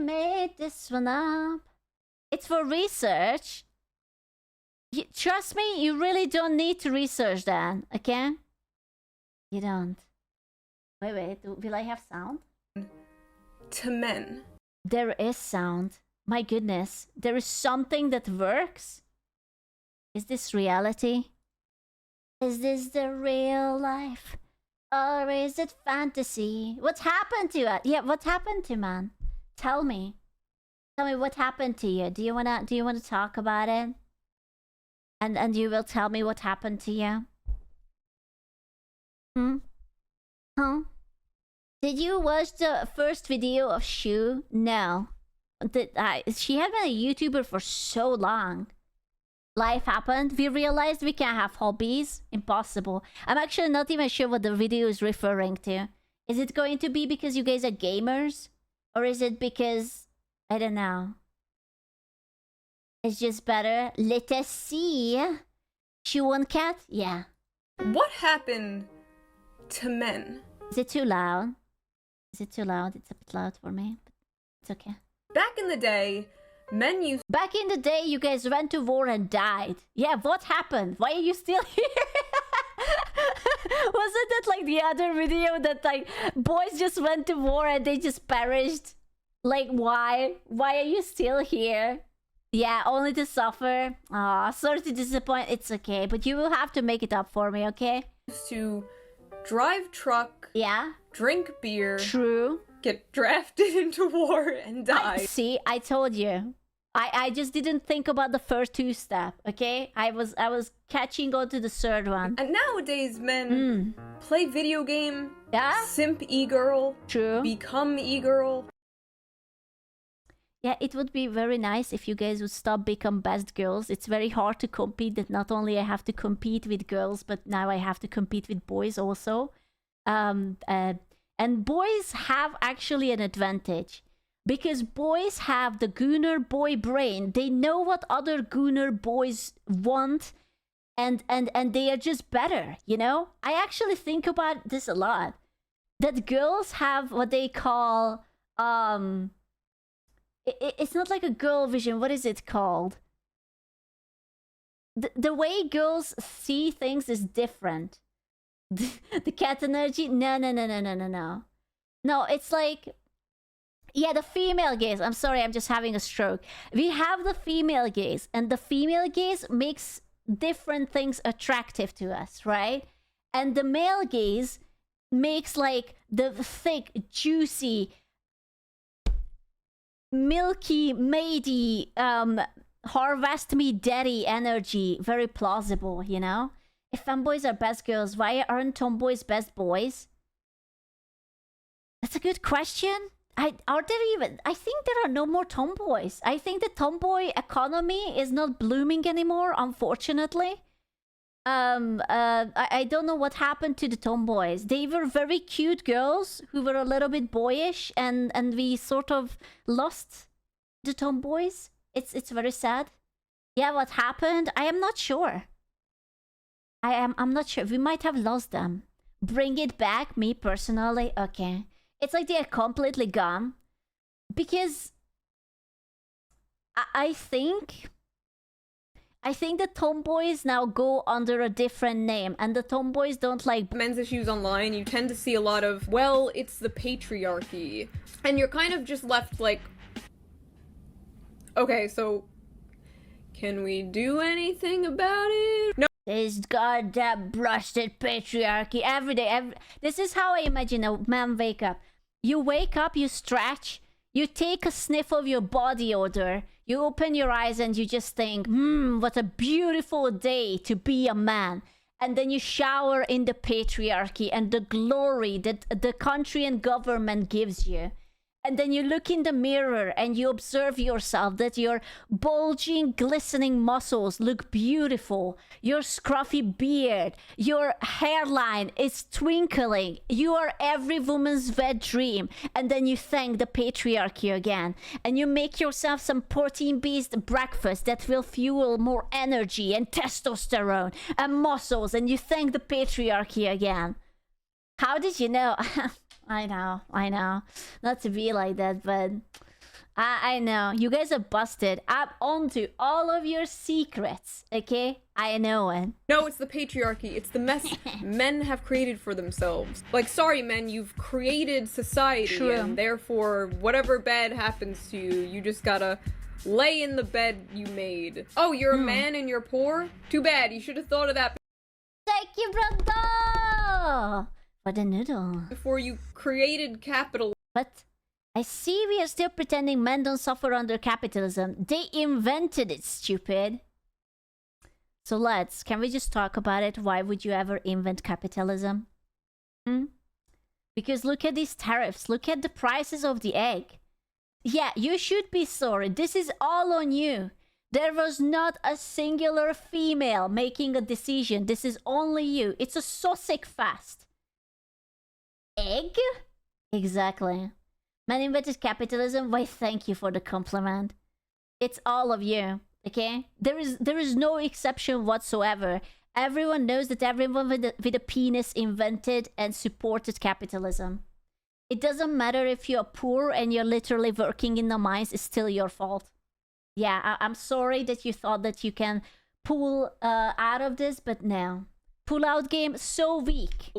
made this one up. It's for research. Trust me, you really don't need to research that, okay? You don't. Wait, will I have sound? To men. There is sound. My goodness, there is something that works? Is this reality? Is this the real life? Or is it fantasy? What happened to it? Yeah, what happened to man? Tell me. Tell me what happened to you. Do you wanna talk about it? And you will tell me what happened to you? Huh? Did you watch the first video of Shoe? No. She had been a YouTuber for so long. Life happened. We realized we can't have hobbies. Impossible. I'm actually not even sure what the video is referring to. Is it going to be because you guys are gamers? Or is it because... I don't know. It's just better. Let us see. Shoe0nHead? Yeah. What happened to men? Is it too loud? Is it too loud? It's a bit loud for me. But it's okay. Back in the day, men used... Back in the day, you guys went to war and died. Yeah, what happened? Why are you still here? Wasn't that like the other video that like boys just went to war and they just perished? Like why? Why are you still here? Yeah, only to suffer. Aw, sorry to disappoint. It's okay, but you will have to make it up for me, okay? To drive truck. Yeah. Drink beer. True. Get drafted into war and die. See, I told you. I just didn't think about the first two steps, okay? I was catching on to the third one. And nowadays, men play video game. Yeah? Simp e-girl. True. Become e-girl. Yeah, it would be very nice if you guys would stop become best girls. It's very hard to compete that not only I have to compete with girls, but now I have to compete with boys also. And boys have actually an advantage. Because boys have the gooner boy brain. They know what other gooner boys want. And they are just better, you know? I actually think about this a lot. That girls have what they call... It's not like a girl vision. What is it called? The way girls see things is different. The cat energy? No. No, it's like... Yeah, the female gaze. I'm sorry, I'm just having a stroke. We have the female gaze. And the female gaze makes different things attractive to us, right? And the male gaze makes like the thick, juicy... milky, matey, harvest me daddy energy very plausible, you know? If femboys are best girls, why aren't tomboys best boys? That's a good question. I think there are no more tomboys. I think the tomboy economy is not blooming anymore, unfortunately. I don't know what happened to the tomboys. They were very cute girls who were a little bit boyish, and we sort of lost the tomboys. It's very sad. Yeah, what happened? I am not sure. I'm not sure. We might have lost them. Bring it back, me personally. Okay. It's like they are completely gone. Because I think the tomboys now go under a different name, and the tomboys don't like men's issues online. You tend to see a lot of, well, it's the patriarchy. And you're kind of just left like, okay, so can we do anything about it? No. This goddamn blasted patriarchy every day. This is how I imagine a man wake up. You wake up, you stretch, you take a sniff of your body odor, you open your eyes and you just think, what a beautiful day to be a man. And then you shower in the patriarchy and the glory that the country and government gives you. And then you look in the mirror and you observe yourself, that your bulging, glistening muscles look beautiful. Your scruffy beard, your hairline is twinkling. You are every woman's wet dream. And then you thank the patriarchy again. And you make yourself some protein-based breakfast that will fuel more energy and testosterone and muscles. And you thank the patriarchy again. How did you know? I know. Not to be like that, but I know. You guys are busted. I'm onto all of your secrets, okay? I know it. No, it's the patriarchy. It's the mess men have created for themselves. Like, sorry, men, you've created society, True. and therefore, whatever bad happens to you, you just gotta lay in the bed you made. Oh, you're a man and you're poor? Too bad, you should have thought of that Thank you, brother! For the noodle. before you created capital. But I see we are still pretending men don't suffer under capitalism. They invented it, stupid. So can we just talk about it? Why would you ever invent capitalism? Because look at these tariffs. Look at the prices of the egg. Yeah, you should be sorry. This is all on you. There was not a singular female making a decision. This is only you. It's a sausage fast. Egg? Exactly. Man invented capitalism. Why, thank you for the compliment. It's all of you, okay? There is no exception whatsoever. Everyone knows that everyone with a penis invented and supported capitalism. It doesn't matter if you're poor and you're literally working in the mines, it's still your fault. Yeah, I'm sorry that you thought that you can pull out of this, but no. Pull out game, so weak.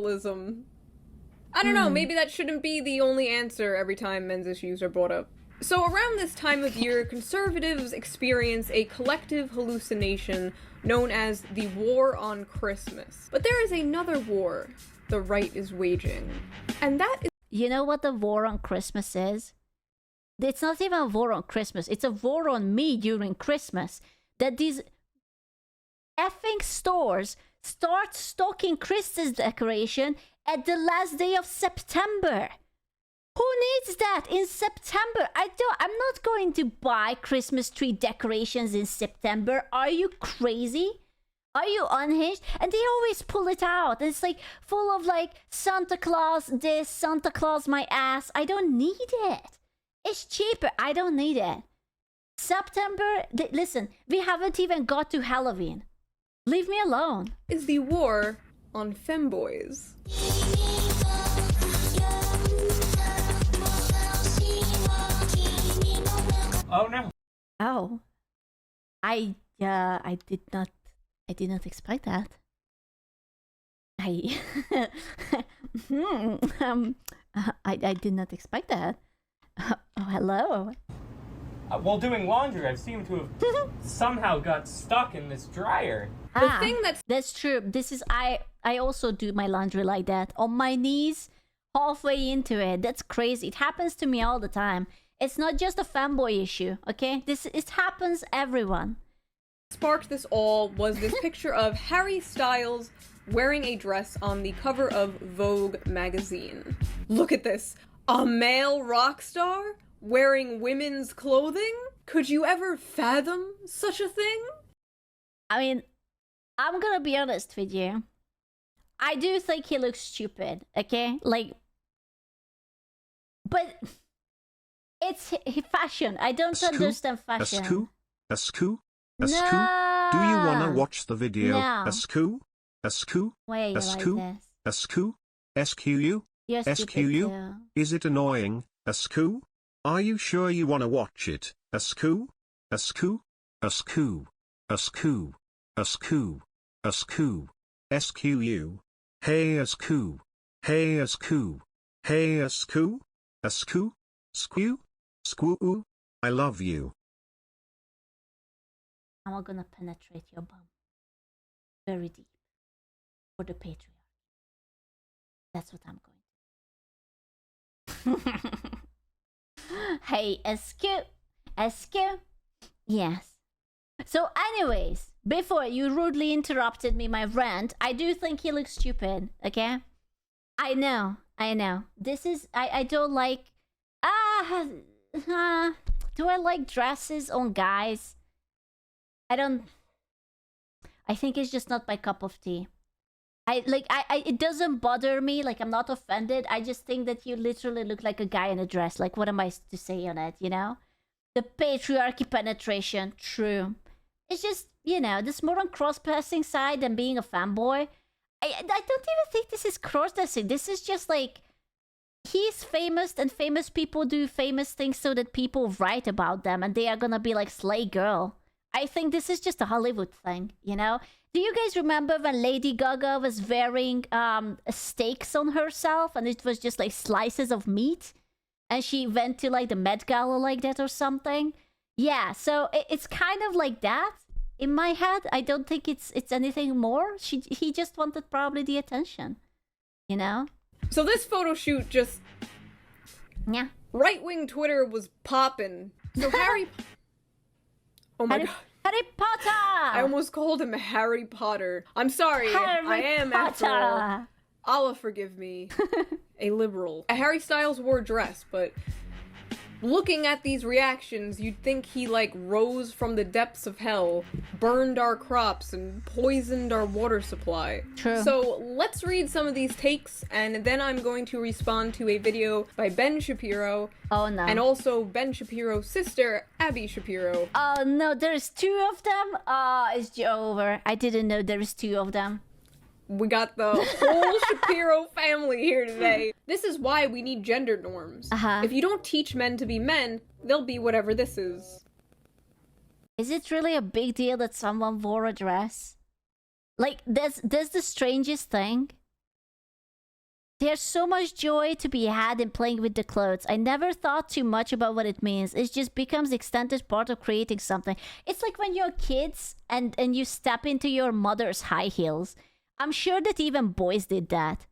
I don't know, maybe that shouldn't be the only answer every time men's issues are brought up. So around this time of year, conservatives experience a collective hallucination known as the War on Christmas. But there is another war the right is waging, and that is— You know what the war on Christmas is? It's not even a war on Christmas. It's a war on me during Christmas. That these effing stores start stocking Christmas decoration at the last day of September. Who needs that in September? I'm not going to buy Christmas tree decorations in September. Are you crazy? Are you unhinged? And they always pull it out. It's like full of like Santa Claus this, Santa Claus my ass. I don't need it. It's cheaper. I don't need it. September, listen, we haven't even got to Halloween. Leave me alone. Is the war on femboys. Oh no. Oh. I did not expect that. I did not expect that. Oh, hello. While doing laundry, I seem to have somehow got stuck in this dryer. The thing that's true. This is I also do my laundry like that. On my knees, halfway into it. That's crazy. It happens to me all the time. It's not just a fanboy issue, okay? It happens everyone. sparked this all was this picture of Harry Styles wearing a dress on the cover of Vogue magazine. Look at this. A male rock star wearing women's clothing? Could you ever fathom such a thing? I mean, I'm gonna be honest with you. I do think he looks stupid, okay? Like, but it's fashion. I don't understand fashion. Asku? No. Do you wanna watch the video? No. Asku? Why are you like this? Asku? SQU? You're stupid SQU? too. Is it annoying? Asku? Are you sure you wanna watch it? Asku? Asku? SQU? SQU? Hey Asku? Hey Asku? Hey Asku? Squoo? I love you. I'm gonna penetrate your bum very deep for the Patreon. That's what I'm going to do. Hey, SQ? Yes. So anyways, before you rudely interrupted me, my rant, I do think he looks stupid, okay? I know. This is, I don't like, do I like dresses on guys? I think it's just not my cup of tea. It doesn't bother me, like I'm not offended. I just think that you literally look like a guy in a dress. Like, what am I to say on it, you know? The patriarchy penetration, true. It's just, you know, this more on cross-dressing side than being a fanboy. I don't even think this is cross-dressing. This is just like he's famous, and famous people do famous things so that people write about them, and they are gonna be like slay girl. I think this is just a Hollywood thing, you know? Do you guys remember when Lady Gaga was wearing steaks on herself, and it was just like slices of meat, and she went to like the Met Gala like that or something? Yeah, so it's kind of like that in my head. I don't think it's anything more. He just wanted probably the attention, you know? So this photo shoot just... Yeah. Right-wing Twitter was popping. So Harry... Oh my god. Harry Potter! I almost called him Harry Potter. I'm sorry. I am, after all. Allah forgive me. A liberal. Harry Styles wore a dress, but... Looking at these reactions, you'd think he, like, rose from the depths of hell, burned our crops, and poisoned our water supply. True. So, let's read some of these takes, and then I'm going to respond to a video by Ben Shapiro. Oh, no. And also Ben Shapiro's sister, Abby Shapiro. Oh, no, there's two of them? Oh, it's over. I didn't know there was two of them. We got the whole Shapiro family here today. This is why we need gender norms. If you don't teach men to be men, they'll be whatever this is. Is it really a big deal that someone wore a dress? Like, that's the strangest thing. There's so much joy to be had in playing with the clothes. I never thought too much about what it means. It just becomes extended part of creating something. It's like when you're kids and you step into your mother's high heels. I'm sure that even boys did that.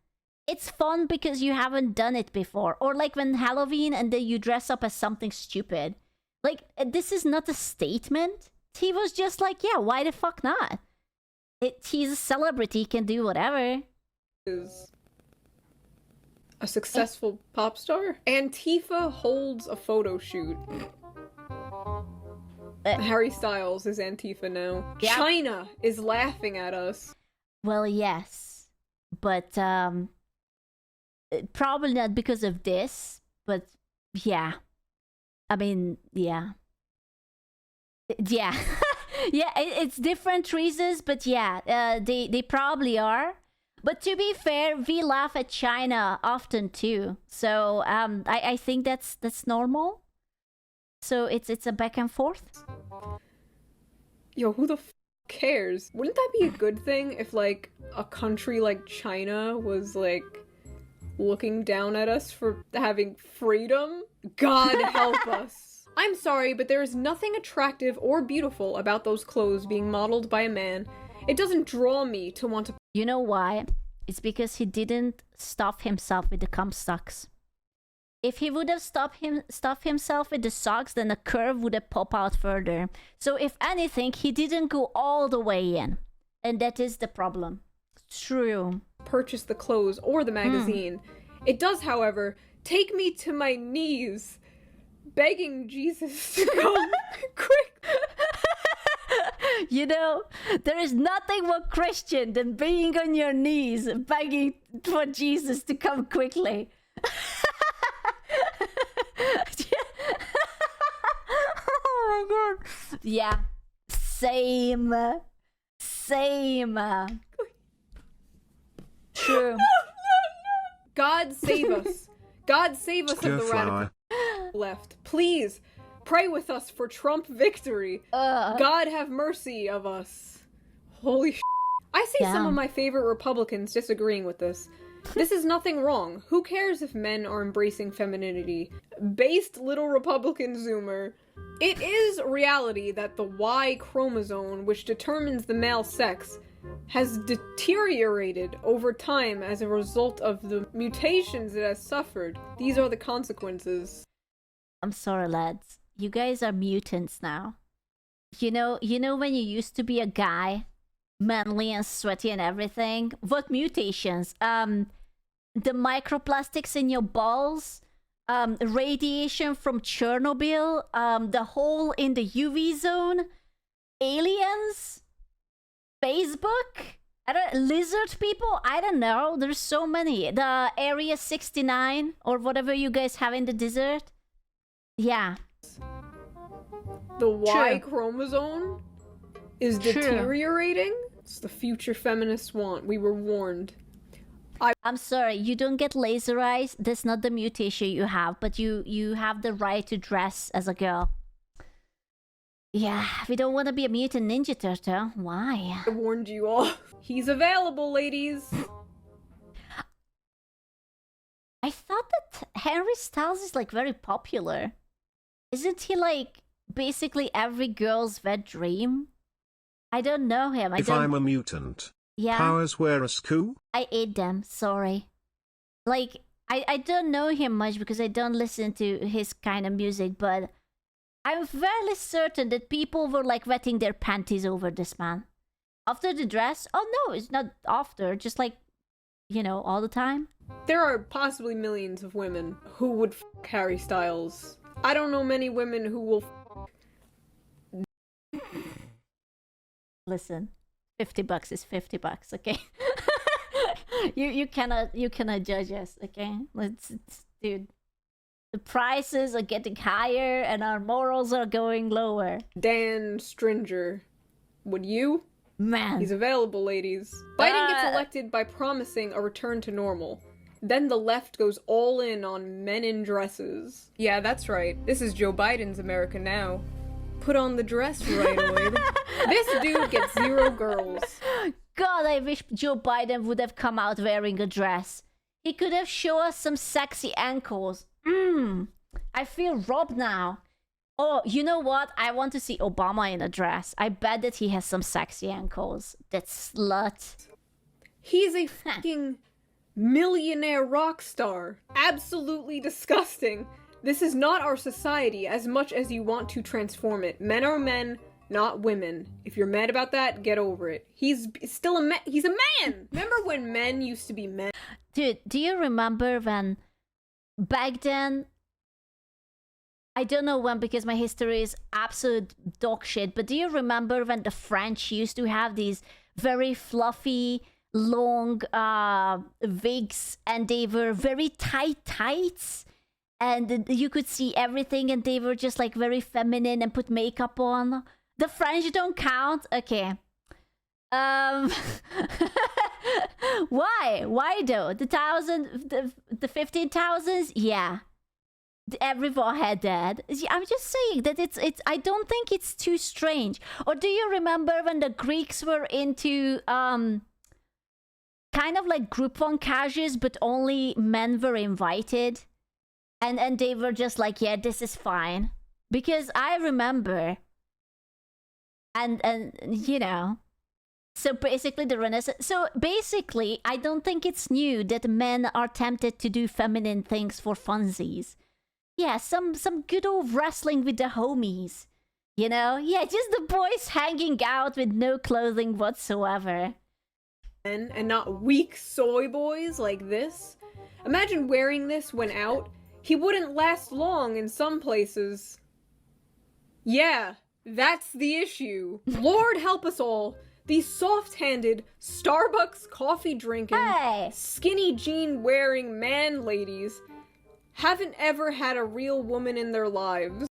It's fun because you haven't done it before. Or like when Halloween and then you dress up as something stupid. Like, this is not a statement. He was just like, yeah, why the fuck not? He's a celebrity, he can do whatever. Is a successful pop star? Antifa holds a photo shoot. Harry Styles is Antifa now. Yeah. China is laughing at us. Well, yes, but probably not because of this, but yeah. I mean, yeah. Yeah. Yeah, it's different reasons, but yeah, they probably are. But to be fair, we laugh at China often too. So I think that's normal. So it's a back and forth. Yo, who the cares? Wouldn't that be a good thing if, like, a country like China was, like, looking down at us for having freedom? God help us. I'm sorry, but there is nothing attractive or beautiful about those clothes being modeled by a man. It doesn't draw me to want to... You know why? It's because he didn't stuff himself with the cum socks. If he would have stuffed himself with the socks, then the curve would have popped out further. So if anything, he didn't go all the way in. And that is the problem. True. Purchase the clothes or the magazine. It does, however, take me to my knees, begging Jesus to come quick. You know, there is nothing more Christian than being on your knees, begging for Jesus to come quickly. Oh my god. Yeah. Same. True. God save us. God save us of the radical left. Please, pray with us for Trump victory. God have mercy of us. Holy sh**. I see some of my favorite Republicans disagreeing with this. This is nothing wrong. Who cares if men are embracing femininity? Based little Republican Zoomer. It is reality that the Y chromosome, which determines the male sex, has deteriorated over time as a result of the mutations it has suffered. These are the consequences. I'm sorry, lads. You guys are mutants now. You know when you used to be a guy, manly and sweaty and everything? What mutations? The microplastics in your balls, radiation from Chernobyl, the hole in the UV zone, aliens, Facebook, lizard people, I don't know, there's so many. The Area 69 or whatever you guys have in the desert. Yeah. The Y chromosome is True. deteriorating? It's the future feminists want. We were warned. I'm sorry, you don't get laser eyes. That's not the mutation you have, but you have the right to dress as a girl. Yeah, we don't want to be a mutant ninja turtle. Why? I warned you all. He's available, ladies. I thought that Harry Styles is like very popular. Isn't he like basically every girl's wet dream? I don't know him. If I'm a mutant, yeah. powers were a SKU? I ate them, sorry. Like, I don't know him much because I don't listen to his kind of music, but I'm fairly certain that people were like wetting their panties over this man. After the dress? Oh no, it's not after, just like, you know, all the time. There are possibly millions of women who would f Harry Styles. I don't know many women who will Listen, $50 is $50, okay? you cannot judge us, okay? Dude, the prices are getting higher and our morals are going lower. Dan Stringer. Would you? Man. He's available, ladies. Biden gets elected by promising a return to normal. Then the left goes all in on men in dresses. Yeah, that's right. This is Joe Biden's America now. Put on the dress right away. This dude gets 0 girls. God, I wish Joe Biden would have come out wearing a dress. He could have shown us some sexy ankles. I feel robbed now. Oh, you know what? I want to see Obama in a dress. I bet that he has some sexy ankles. That slut. He's a fucking millionaire rock star. Absolutely disgusting. This is not our society as much as you want to transform it. Men are men, not women. If you're mad about that, get over it. He's still a man. He's a man! Remember when men used to be men? Dude, do you remember when back then, I don't know when because my history is absolute dog shit, but do you remember when the French used to have these very fluffy, long wigs and they were very tight tights? And you could see everything and they were just like very feminine and put makeup on. The French don't count? Okay. Why? Why though? The 15,000s? Yeah. Everyone had that. I'm just saying that it's I don't think it's too strange. Or do you remember when the Greeks were into kind of like Groupon cashes, but only men were invited? And they were just like, yeah, this is fine. Because I remember, and you know, so basically the Renaissance. So basically, I don't think it's new that men are tempted to do feminine things for funsies. Yeah, some good old wrestling with the homies. You know? Yeah, just the boys hanging out with no clothing whatsoever. And not weak soy boys like this. Imagine wearing this when out. He wouldn't last long in some places. Yeah, that's the issue. Lord help us all. These soft-handed, Starbucks coffee-drinking, skinny jean-wearing man-ladies haven't ever had a real woman in their lives.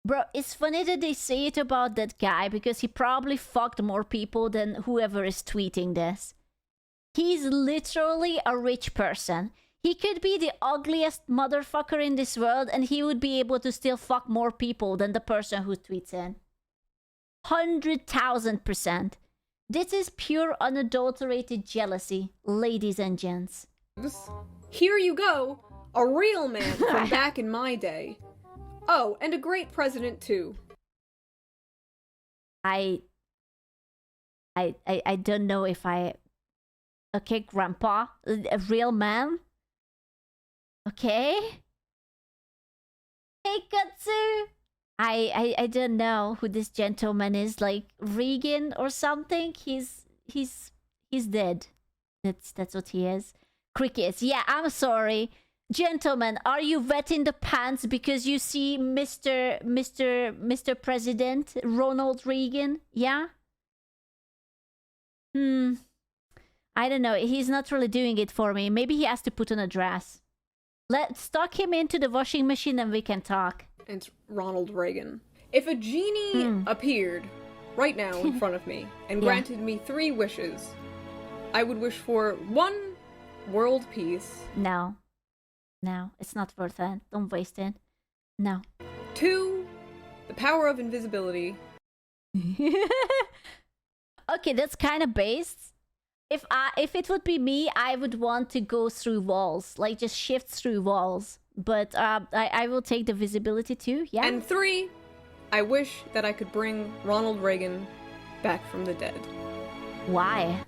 Bro, it's funny that they say it about that guy because he probably fucked more people than whoever is tweeting this. He's literally a rich person. He could be the ugliest motherfucker in this world and he would be able to still fuck more people than the person who tweets in. 100,000%. This is pure unadulterated jealousy, ladies and gents. Here you go, a real man from back in my day. Oh, and a great president too. I don't know if I... Okay, Grandpa, a real man? Okay. Hey, Katsu. I don't know who this gentleman is, like Reagan or something. He's dead. That's what he is. Crickets. Yeah, I'm sorry. Gentlemen, are you wet in the pants because you see Mr. President Ronald Reagan? Yeah? I don't know. He's not really doing it for me. Maybe he has to put on a dress. Let's stuck him into the washing machine and we can talk. It's Ronald Reagan. If a genie appeared right now in front of me and granted me 3 wishes, I would wish for 1, world peace. No. No, it's not worth it. Don't waste it. No. 2, the power of invisibility. Okay, that's kind of based. If it would be me, I would want to go through walls, like just shift through walls. But I will take the visibility too. Yeah. And 3, I wish that I could bring Ronald Reagan back from the dead. Why?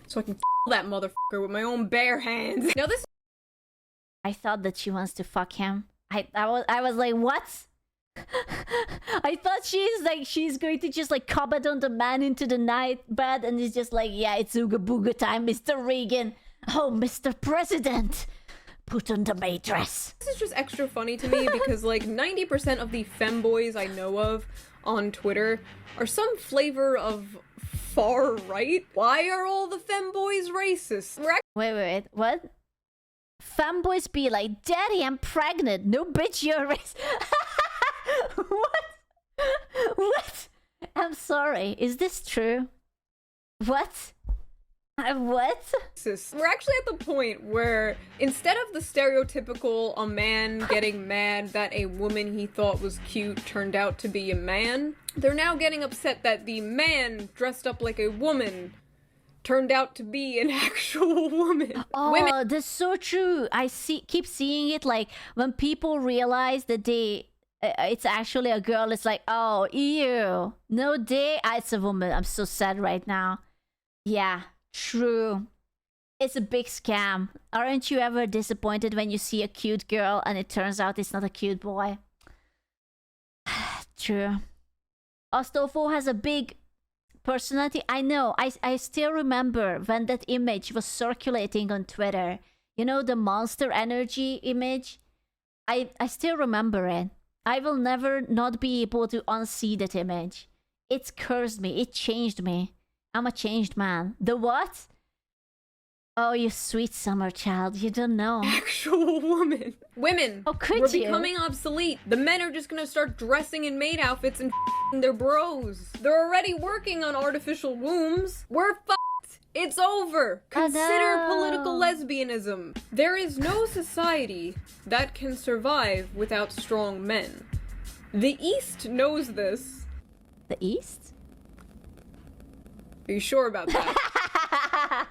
So I can that motherfucker with my own bare hands. Now this. I thought that she wants to fuck him. I was like, what? I thought she's going to just like comment on the man into the night bed, and it's just like, yeah, it's Ooga Booga time, Mr. Reagan. Oh, Mr. President, put on the maid dress. This is just extra funny to me because like 90% of the femboys I know of on Twitter are some flavor of far right. Why are all the femboys racist? Wait, what? Femboys be like, Daddy, I'm pregnant. No, bitch, you're racist. What? I'm sorry. Is this true? What? What? We're actually at the point where instead of the stereotypical a man getting mad that a woman he thought was cute turned out to be a man, they're now getting upset that the man dressed up like a woman turned out to be an actual woman. Oh, Women. that's so true. Keep seeing it, like when people realize that it's actually a girl, it's like, oh, ew. No, it's a woman. I'm so sad right now. Yeah, true. It's a big scam. Aren't you ever disappointed when you see a cute girl and it turns out it's not a cute boy? True. Ostofo has a big personality. I know. I still remember when that image was circulating on Twitter. You know, the monster energy image? I still remember it. I will never not be able to unsee that image. It cursed me. It changed me. I'm a changed man. The what? Oh, you sweet summer child. You don't know. Actual woman. Women. Oh, could We're you? becoming obsolete. The men are just gonna start dressing in maid outfits and their bros. They're already working on artificial wombs. We're fucked. It's over. Consider political lesbianism. There is no society that can survive without strong men. The East knows this. The East? Are you sure about that?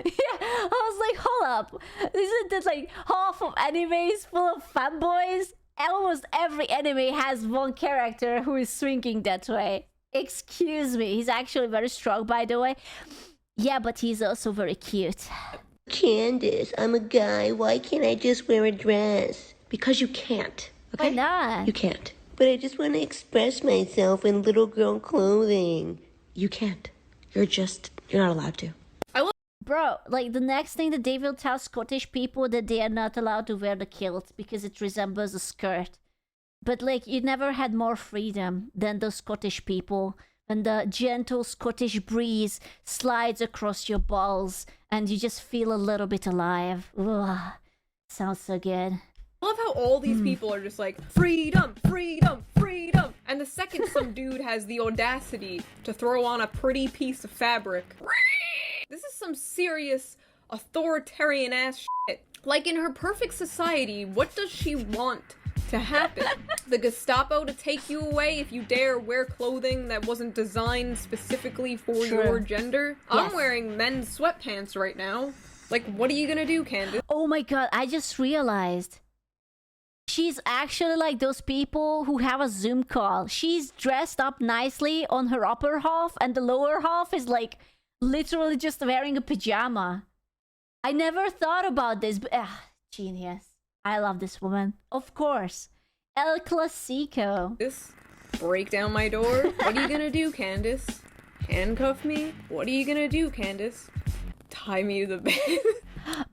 Yeah, I was like, hold up. Isn't this like half of animes full of fanboys? Almost every anime has one character who is swinging that way. Excuse me, he's actually very strong, by the way. Yeah, but he's also very cute. Candace, I'm a guy. Why can't I just wear a dress? Because you can't. Okay? Why not? You can't. But I just want to express myself in little girl clothing. You can't. You're not allowed to. Bro, like the next thing that they will tell Scottish people that they are not allowed to wear the kilt because it resembles a skirt. But like, you never had more freedom than those Scottish people. And the gentle Scottish breeze slides across your balls and you just feel a little bit alive. Ugh, sounds so good. I love how all these people are just like, freedom, freedom, freedom. And the second some dude has the audacity to throw on a pretty piece of fabric, this is some serious authoritarian ass shit. Like in her perfect society, what does she want to happen? The Gestapo to take you away if you dare wear clothing that wasn't designed specifically for your gender? Yes. I'm wearing men's sweatpants right now. Like, what are you gonna do, Candace? Oh my god, I just realized. She's actually like those people who have a Zoom call. She's dressed up nicely on her upper half and the lower half is like literally just wearing a pajama. I never thought about this, but genius. I love this woman. Of course. El Clasico. Break down my door? What are you gonna do, Candace? Handcuff me? What are you gonna do, Candace? Tie me to the bed?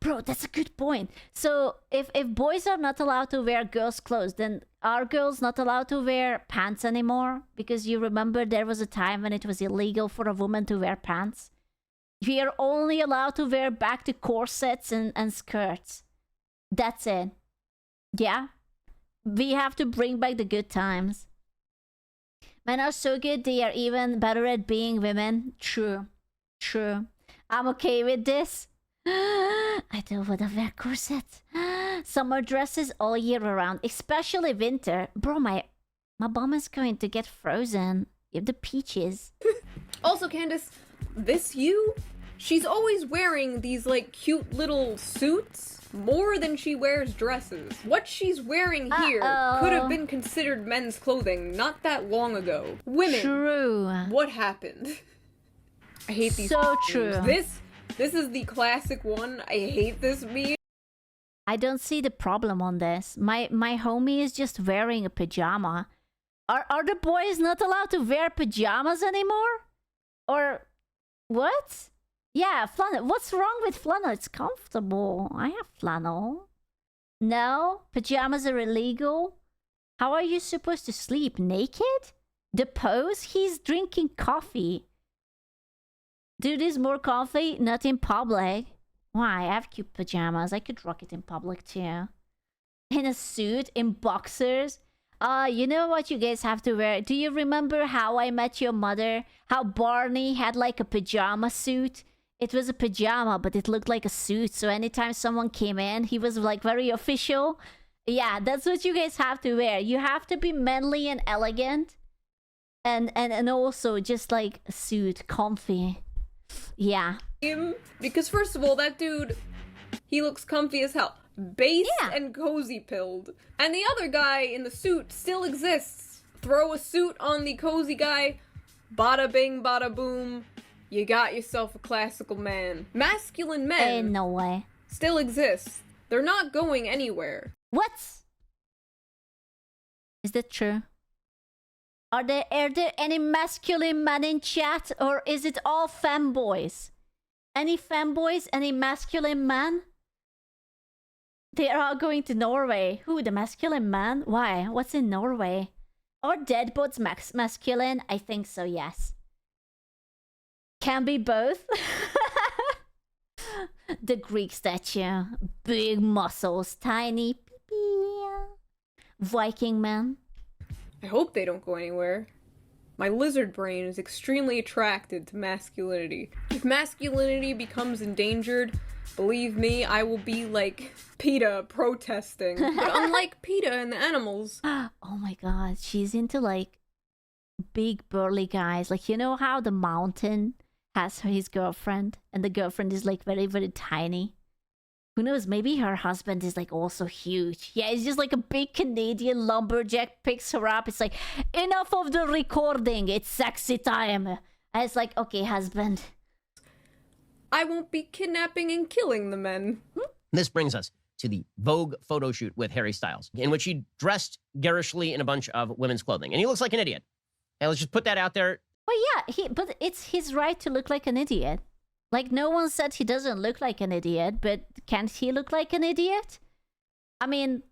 Bro, that's a good point. So if boys are not allowed to wear girls' clothes, then are girls not allowed to wear pants anymore? Because you remember there was a time when it was illegal for a woman to wear pants. We are only allowed to wear back to corsets and skirts. That's it. Yeah? We have to bring back the good times. Men are so good, they are even better at being women. True. True. I'm okay with this. I don't want to wear corset. Summer dresses all year around, especially winter. Bro, my bum is going to get frozen. You have the peaches. Also, Candace, this you? She's always wearing these, like, cute little suits more than she wears dresses. What she's wearing here could have been considered men's clothing not that long ago. Women. True. What happened? I hate these So memes. true. This is the classic one. I hate this meme. I don't see the problem on this. My homie is just wearing a pajama. Are the boys not allowed to wear pajamas anymore? Or what? Yeah, flannel. What's wrong with flannel? It's comfortable. I have flannel. No, pajamas are illegal. How are you supposed to sleep? Naked? The pose? He's drinking coffee. Dude is more coffee, not in public. Why? I have cute pajamas. I could rock it in public too. In a suit, in boxers. You know what you guys have to wear? Do you remember How I Met Your Mother? How Barney had like a pajama suit? It was a pajama, but it looked like a suit. So anytime someone came in, he was like very official. Yeah, that's what you guys have to wear. You have to be manly and elegant. And also just like a suit, comfy. Yeah. Because first of all, that dude, he looks comfy as hell. Based and cozy pilled. And the other guy in the suit still exists. Throw a suit on the cozy guy. Bada bing, bada boom. You got yourself a classical man. Masculine men Ain't no way. still exist. They're not going anywhere. What? Is that true? Are there any masculine men in chat, or is it all femboys? Any femboys? Any masculine men? They are all going to Norway. Who, the masculine man? Why? What's in Norway? Are deadbots masculine? I think so, yes. Can be both. The Greek statue. Big muscles, tiny pee-pee. Viking man. I hope they don't go anywhere. My lizard brain is extremely attracted to masculinity. If masculinity becomes endangered, believe me, I will be like PETA protesting. But unlike PETA and the animals... Oh my god, she's into like big burly guys. Like, you know how the mountain has his girlfriend and the girlfriend is like very, very tiny? Who knows, maybe her husband is like also huge. Yeah, it's just like a big Canadian lumberjack picks her up. It's like, enough of the recording, it's sexy time. And it's like, okay, husband. I won't be kidnapping and killing the men. This brings us to the Vogue photo shoot with Harry Styles, in which he dressed garishly in a bunch of women's clothing. And he looks like an idiot. And let's just put that out there. Well, yeah, but it's his right to look like an idiot. Like, no one said he doesn't look like an idiot, but can't he look like an idiot? I mean,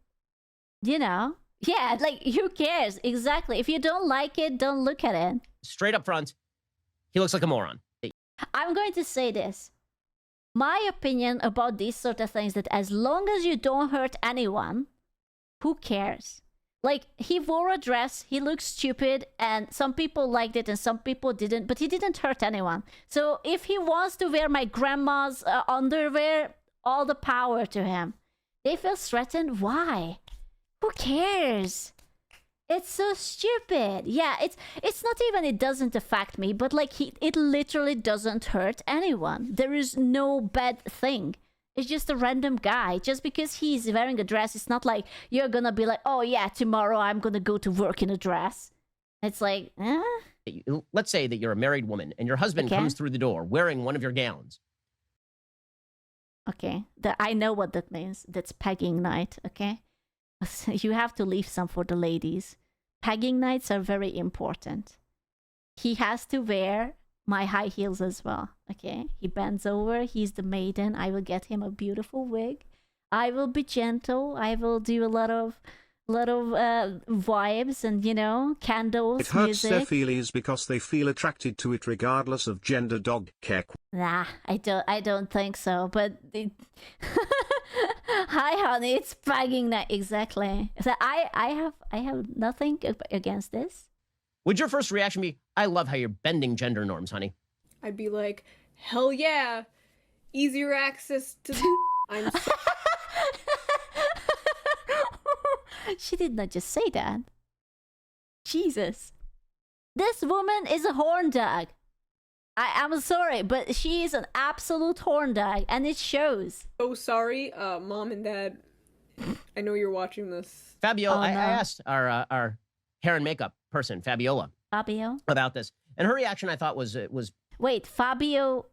you know, yeah, like, who cares? Exactly. If you don't like it, don't look at it. Straight up front, he looks like a moron. I'm going to say this. My opinion about these sort of things, that as long as you don't hurt anyone, who cares? Like, he wore a dress, he looked stupid, and some people liked it and some people didn't, but he didn't hurt anyone. So if he wants to wear my grandma's underwear, all the power to him. They feel threatened? Why? Who cares? It's so stupid. Yeah, it's not even it doesn't affect me, but like it literally doesn't hurt anyone. There is no bad thing. It's just a random guy. Just because he's wearing a dress, it's not like you're gonna be like, oh yeah, tomorrow I'm gonna go to work in a dress. It's like, Let's say that you're a married woman and your husband comes through the door wearing one of your gowns. Okay, I know what that means. That's pegging night, okay? You have to leave some for the ladies. Pegging nights are very important. He has to wear my high heels as well, okay? He bends over, he's the maiden. I will get him a beautiful wig. I will be gentle. I will do a lot of vibes and, you know, candles, It hurts music. their feelings because they feel attracted to it regardless of gender. Dog care. Nah, I don't think so. But hi, honey, it's pegging night. Exactly. So I have nothing against this. Would your first reaction be, I love how you're bending gender norms, honey? I'd be like, Hell yeah. Easier access to I'm so She did not just say that. Jesus. This woman is a horn dog. I'm sorry, but she is an absolute horn dog, and it shows. sorry, Mom and Dad. I know you're watching this. Fabiola, Oh, I no. asked our hair and makeup person, Fabiola, Fabio? about this. And her reaction, I thought, was Wait, Fabiola?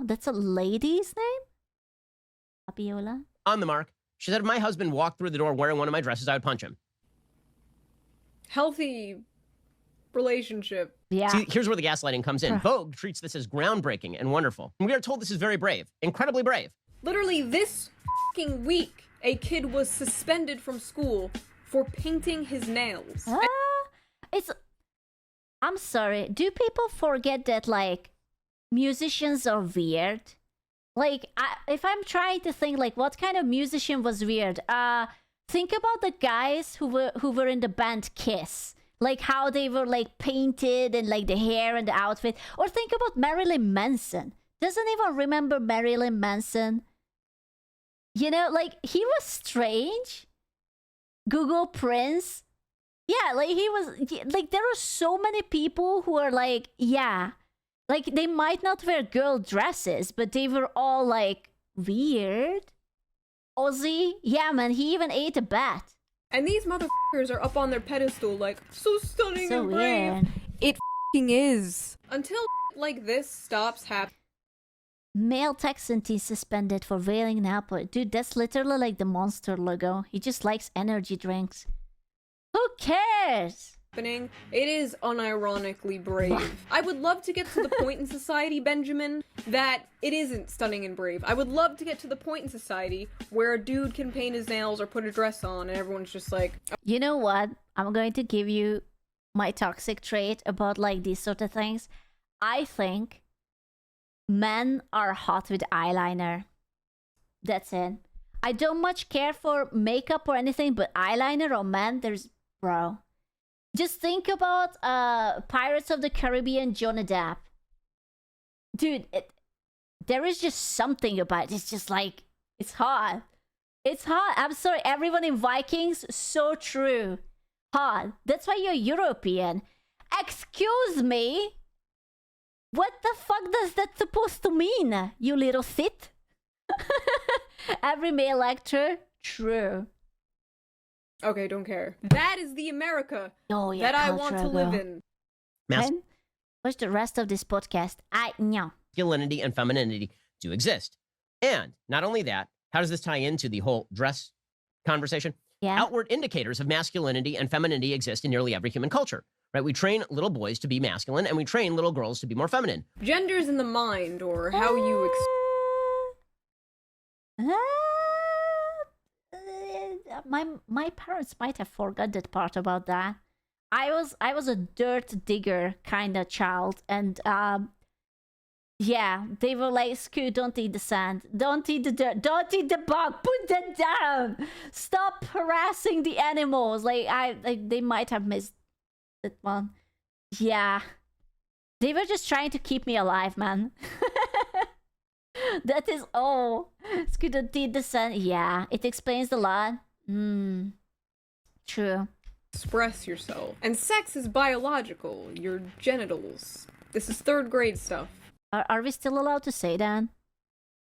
That's a lady's name? Fabiola? on the mark. She said, if my husband walked through the door wearing one of my dresses, I would punch him. Healthy relationship. Yeah. See, here's where the gaslighting comes in. Vogue treats this as groundbreaking and wonderful. And we are told this is very brave, incredibly brave. Literally this fucking week, a kid was suspended from school for painting his nails. I'm sorry. Do people forget that, like, musicians are weird? Like, if I'm trying to think, like, what kind of musician was weird? Think about the guys who were in the band Kiss. Like, how they were, like, painted and, like, the hair and the outfit. Or think about Marilyn Manson. Doesn't anyone remember Marilyn Manson? You know, like, he was strange. Google Prince. Yeah, like, he was... Like, there are so many people who are, like, yeah... Like, they might not wear girl dresses, but they were all, like, weird. Ozzy? Yeah, man, he even ate a bat. And these motherfuckers are up on their pedestal like, so stunning So and brave. weird. It fucking is. Until like this stops happening. Male Texan teen suspended for wailing an apple. Dude, that's literally like the Monster logo. He just likes energy drinks. Who cares? It is unironically brave. I would love to get to the point in society, Benjamin, that it isn't stunning and brave. I would love to get to the point in society where a dude can paint his nails or put a dress on and everyone's just like... You know what? I'm going to give you my toxic trait about like these sort of things. I think men are hot with eyeliner. That's it. I don't much care for makeup or anything, but eyeliner on men, there's... Bro. Just think about Pirates of the Caribbean Johnny Depp. Dude, there is just something about it. It's just like, it's hot. It's hot. I'm sorry, everyone in Vikings, so true. Hot. That's why you're European. Excuse me? What the fuck does that supposed to mean, you little Sith? Every male actor, true. Okay, don't care. That is the America Oh, yeah, that I want to live in. And what's the rest of this podcast? I know. Masculinity and femininity do exist. And not only that, how does this tie into the whole dress conversation? Yeah. Outward indicators of masculinity and femininity exist in nearly every human culture, right? We train little boys to be masculine and we train little girls to be more feminine. Gender's in the mind, or how you... My parents might have forgot that part about that. I was a dirt digger kind of child, and yeah, they were like, "Scoot, don't eat the sand, don't eat the dirt, don't eat the bog, put that down, stop harassing the animals." Like they might have missed that one. Yeah, they were just trying to keep me alive, man. That is all. Scoot, don't eat the sand. Yeah, it explains a lot. True. express yourself. And sex is biological, your genitals. This is 3rd grade stuff. Are we still allowed to say that?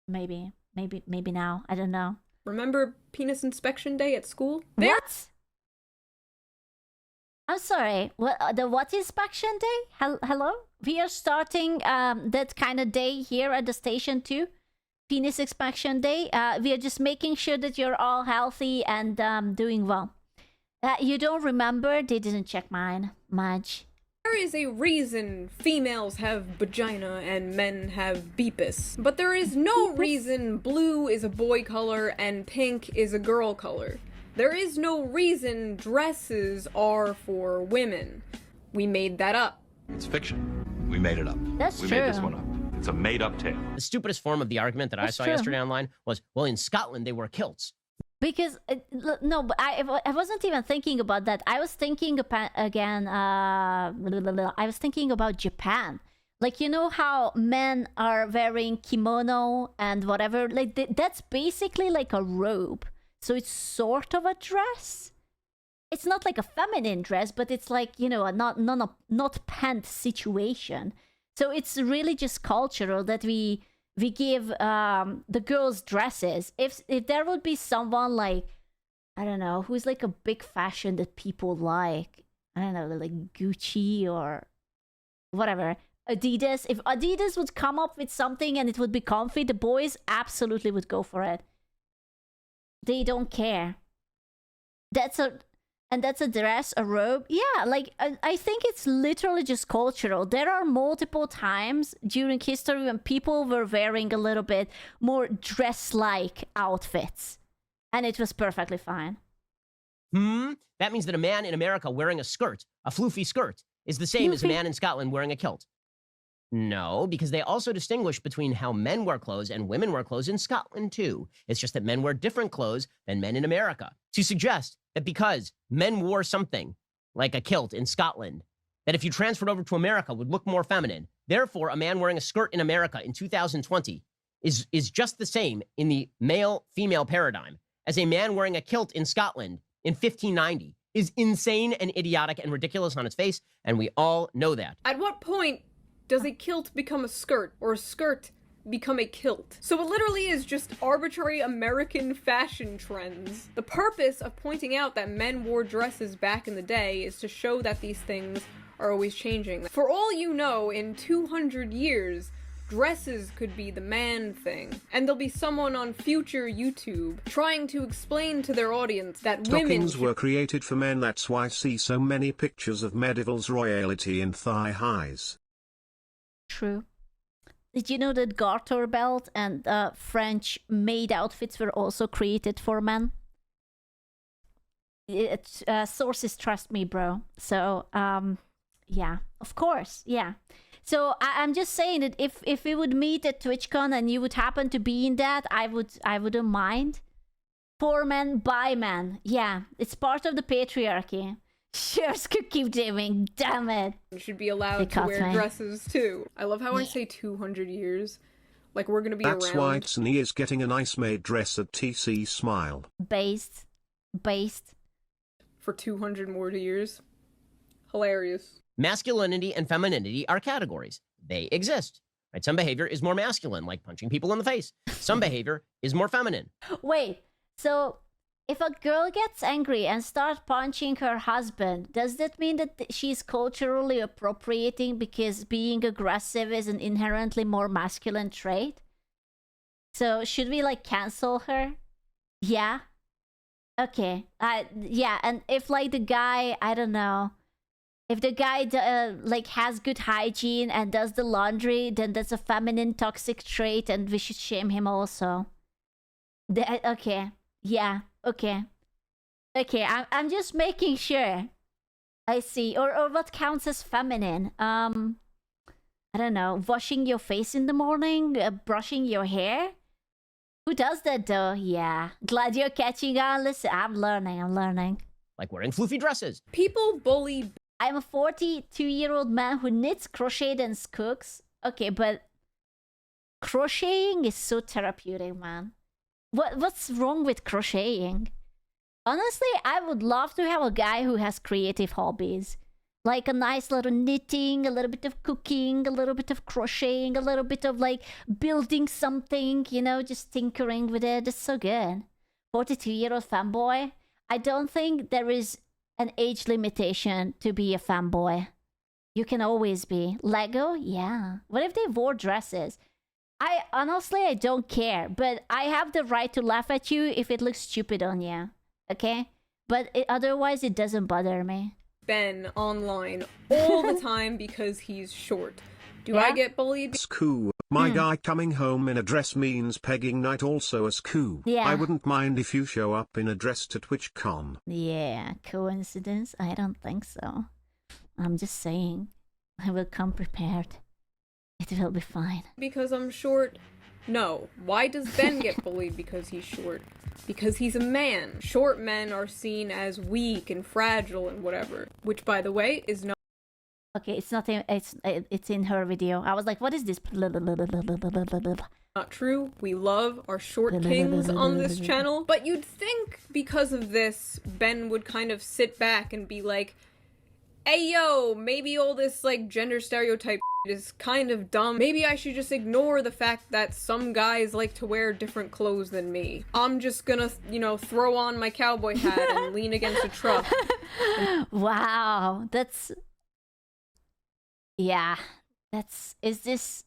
Maybe now. I don't know. Remember penis inspection day at school? What? I'm sorry. What the what inspection day? Hello? We are starting that kind of day here at the station too. Penis inspection day. We are just making sure that you're all healthy and doing well. You don't remember? They didn't check mine much. There is a reason females have vagina and men have beepus. But there is no reason blue is a boy color and pink is a girl color. There is no reason dresses are for women. We made that up. It's fiction. We made it up. That's we true. made this one up. It's a made-up tale. The stupidest form of the argument that I saw true. yesterday online was, well, in Scotland, they wear kilts. Because no, but I wasn't even thinking about that. I was thinking again. I was thinking about Japan. Like, you know how men are wearing kimono and whatever? Like, that's basically like a robe. So it's sort of a dress. It's not like a feminine dress, but it's like, you know, a not pant situation. So it's really just cultural that we give the girls dresses. If there would be someone like, I don't know, who's like a big fashion that people like, I don't know, like Gucci or whatever, Adidas. If Adidas would come up with something and it would be comfy, the boys absolutely would go for it. They don't care. That's a dress, a robe. Yeah, like I think it's literally just cultural. There are multiple times during history when people were wearing a little bit more dress-like outfits, and it was perfectly fine. That means that a man in America wearing a skirt, a floofy skirt, is the same as a man in Scotland wearing a kilt. No, because they also distinguish between how men wear clothes and women wear clothes in Scotland, too. It's just that men wear different clothes than men in America. To suggest that because men wore something, like a kilt in Scotland, that if you transferred over to America would look more feminine. Therefore, a man wearing a skirt in America in 2020 is just the same in the male-female paradigm as a man wearing a kilt in Scotland in 1590 is insane and idiotic and ridiculous on its face, and we all know that. At what point does a kilt become a skirt, or a skirt become a kilt? So it literally is just arbitrary American fashion trends. The purpose of pointing out that men wore dresses back in the day is to show that these things are always changing. For all you know, in 200 years, dresses could be the man thing, and there'll be someone on future YouTube trying to explain to their audience that women Stockings were created for men. That's why I see so many pictures of medieval's royalty in thigh highs. True. Did you know that garter belt and French maid outfits were also created for men? Sources trust me, bro. So, yeah, of course, yeah. So I'm just saying that if we would meet at TwitchCon and you would happen to be in that, I wouldn't mind. For men, by men. Yeah, it's part of the patriarchy. Shares could keep dreaming, damn it. Should be allowed to wear dresses too. I love how I say 200 years. Like we're gonna be That's around. why Tsuni is getting a nice maid dress at TC Smile. Based. For 200 more years. Hilarious. Masculinity and femininity are categories. They exist. Right? Some behavior is more masculine, like punching people in the face. Some behavior is more feminine. Wait, so if a girl gets angry and starts punching her husband, does that mean that she's culturally appropriating because being aggressive is an inherently more masculine trait? So should we like cancel her? Yeah? Okay. Yeah, and if like the guy, I don't know, if the guy like has good hygiene and does the laundry, then that's a feminine toxic trait and we should shame him also. Okay. Yeah. Okay. I'm just making sure. I see. Or what counts as feminine? I don't know. Washing your face in the morning, brushing your hair. Who does that though? Yeah. Glad you're catching on. Listen, I'm learning. Like wearing floofy dresses. People bully. I'm a 42-year-old man who knits, crochets, and cooks. Okay, but crocheting is so therapeutic, man. What's wrong with crocheting? Honestly, I would love to have a guy who has creative hobbies. Like a nice little knitting, a little bit of cooking, a little bit of crocheting, a little bit of like building something, you know, just tinkering with it. It's so good. 42-year-old fanboy. I don't think there is an age limitation to be a fanboy. You can always be. Lego? Yeah. What if they wore dresses? I don't care, but I have the right to laugh at you if it looks stupid on you. Okay? But otherwise, it doesn't bother me. Ben online all the time because he's short. Do I get bullied? Scoo. My guy coming home in a dress means pegging night also a Scoo. Yeah. I wouldn't mind if you show up in a dress to TwitchCon. Yeah, coincidence? I don't think so. I'm just saying. I will come prepared. It will be fine. Because I'm short? No. Why does Ben get bullied because he's short? Because he's a man. Short men are seen as weak and fragile and whatever. Which, by the way, is not... Okay, it's not in, it's in her video. I was like, what is this? Not true. We love our short kings on this channel. But you'd think because of this, Ben would kind of sit back and be like, hey yo, maybe all this like gender stereotype is kind of dumb. Maybe I should just ignore the fact that some guys like to wear different clothes than me. I'm just gonna, you know, throw on my cowboy hat and lean against a truck. Wow, that's... Yeah, that's... Is this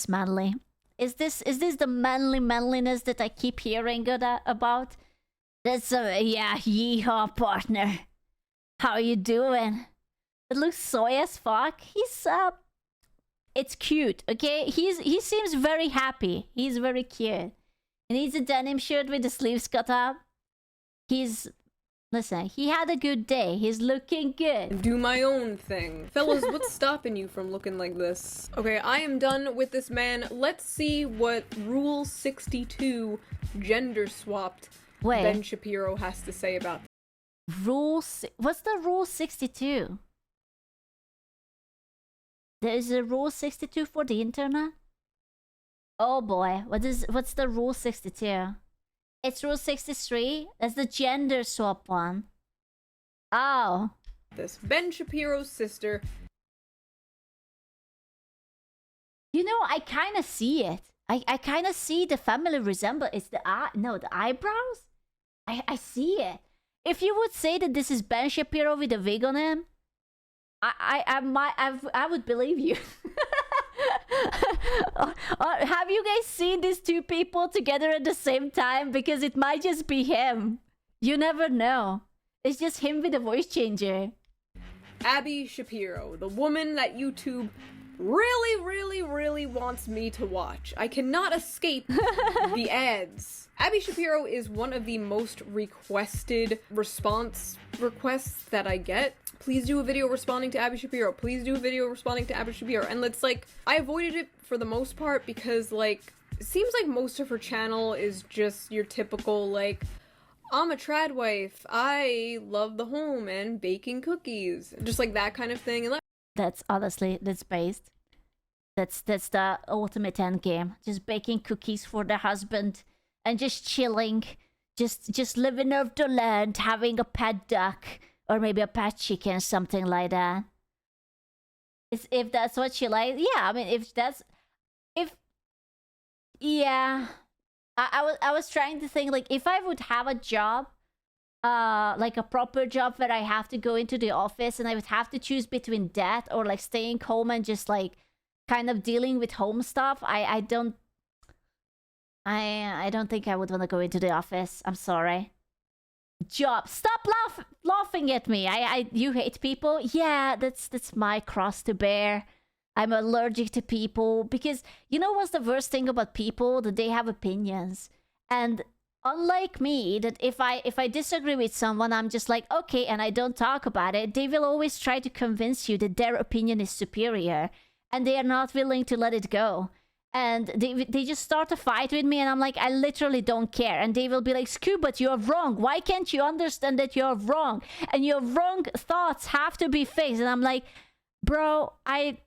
manly? Is this the manliness that I keep hearing about? That's yeah, yeehaw, partner. How you doing? It looks soy as fuck. He's it's cute, okay? He seems very happy. He's very cute. He needs a denim shirt with the sleeves cut up. Listen, he had a good day. He's looking good. Do my own thing. Fellas, what's stopping you from looking like this? Okay, I am done with this man. Let's see what Rule 62 gender swapped Ben Shapiro has to say about What's the Rule 62? There is a Rule 62 for the internet? Oh boy, what's the Rule 62? It's Rule 63? That's the gender swap one. Oh. This Ben Shapiro's sister. You know, I kind of see it. I kind of see the family resemblance. It's the eyebrows? I see it. If you would say that this is Ben Shapiro with a wig on him, I would believe you. Have you guys seen these two people together at the same time? Because it might just be him. You never know. It's just him with a voice changer. Abby Shapiro, the woman that YouTube really wants me to watch. I cannot escape the ads. Abby Shapiro is one of the most requested response requests that I get. Please do a video responding to Abby Shapiro. Please do a video responding to Abby Shapiro. And it's like, I avoided it for the most part because like, it seems like most of her channel is just your typical like, I'm a trad wife, I love the home and baking cookies. Just like that kind of thing. And that's honestly, that's based. That's the ultimate end game. Just baking cookies for the husband and just chilling. Just living off the land, having a pet duck. Or maybe a pet chicken, something like that. If that's what she likes. Yeah, I mean, yeah. I was trying to think, like, if I would have a job, like a proper job where I have to go into the office and I would have to choose between that or, like, staying home and just, like, kind of dealing with home stuff, I don't think I would want to go into the office. I'm sorry. Job. Stop laughing at me. You hate people? Yeah, that's my cross to bear. I'm allergic to people because you know what's the worst thing about people? That they have opinions. And unlike me, that if I disagree with someone, I'm just like, okay, and I don't talk about it, they will always try to convince you that their opinion is superior and they are not willing to let it go. And they just start a fight with me and I'm like, I literally don't care. And they will be like, Scoo, but you're wrong. Why can't you understand that you're wrong? And your wrong thoughts have to be fixed. And I'm like, bro, I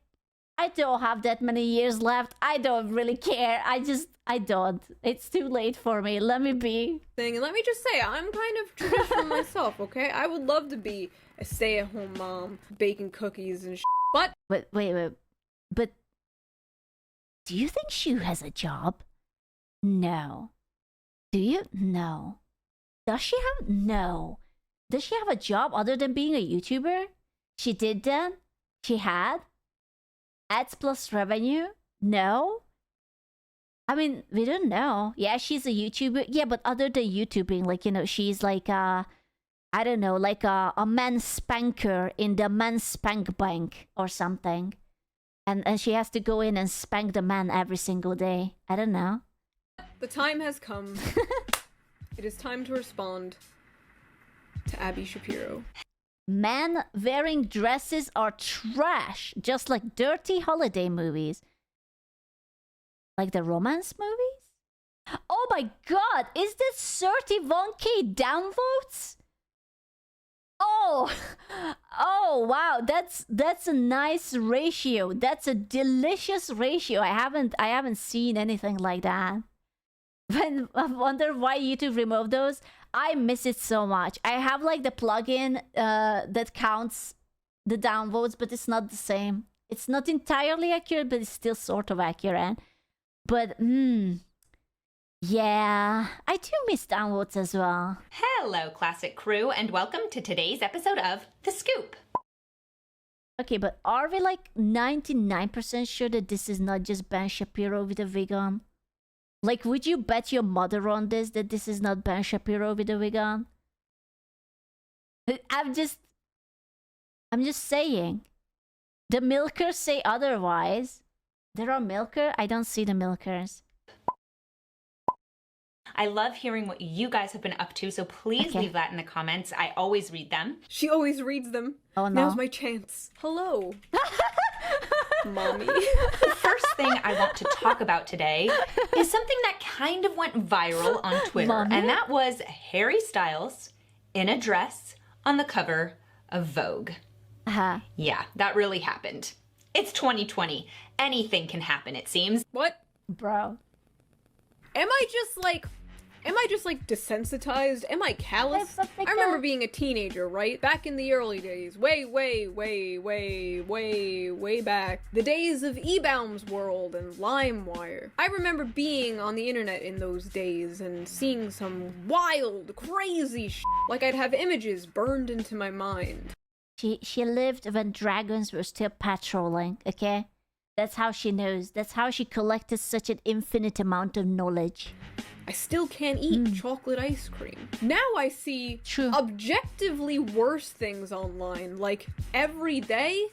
don't have that many years left. I don't really care. I don't. It's too late for me. Let me be. And let me just say, I'm kind of traditional myself, okay? I would love to be a stay-at-home mom, baking cookies and but... Wait. But... Do you think Shoe has a job? No. Do you? No. Does she have? No. Does she have a job other than being a YouTuber? She did then? She had? Ads plus revenue? No? I mean, we don't know. Yeah, she's a YouTuber. Yeah, but other than YouTubing, like, you know, she's like I don't know, like a men's spanker in the men's spank bank or something. And she has to go in and spank the man every single day. I don't know. The time has come. It is time to respond to Abby Shapiro. Men wearing dresses are trash, just like dirty holiday movies. Like the romance movies? Oh my god, is this 31k downvotes? Oh, oh wow, that's a nice ratio. That's a delicious ratio. I haven't seen anything like that. But I wonder why YouTube removed those. I miss it so much. I have like the plugin that counts the downvotes, but it's not the same. It's not entirely accurate, but it's still sort of accurate. But yeah, I do miss downvotes as well. Hello, Classic Crew, and welcome to today's episode of The Scoop. Okay, but are we like 99% sure that this is not just Ben Shapiro with a wig on? Like, would you bet your mother on this, that this is not Ben Shapiro with a wig on? I'm just saying. The milkers say otherwise. There are milkers? I don't see the milkers. I love hearing what you guys have been up to, so please leave that in the comments. I always read them. She always reads them. Oh no. Now's my chance. Hello. Mommy. The first thing I want to talk about today is something that kind of went viral on Twitter, Mommy? and that was Harry Styles in a dress on the cover of Vogue. Yeah, that really happened. It's 2020. Anything can happen, it seems. What? Bro. Am I just like desensitized? Am I callous? I remember being a teenager, right? Back in the early days. Way back. The days of eBaum's World and LimeWire. I remember being on the internet in those days and seeing some wild, crazy shit. Like I'd have images burned into my mind. She lived when dragons were still patrolling, okay? That's how she knows. That's how she collected such an infinite amount of knowledge. I still can't eat chocolate ice cream. Now I see True. objectively worse things online, like every day,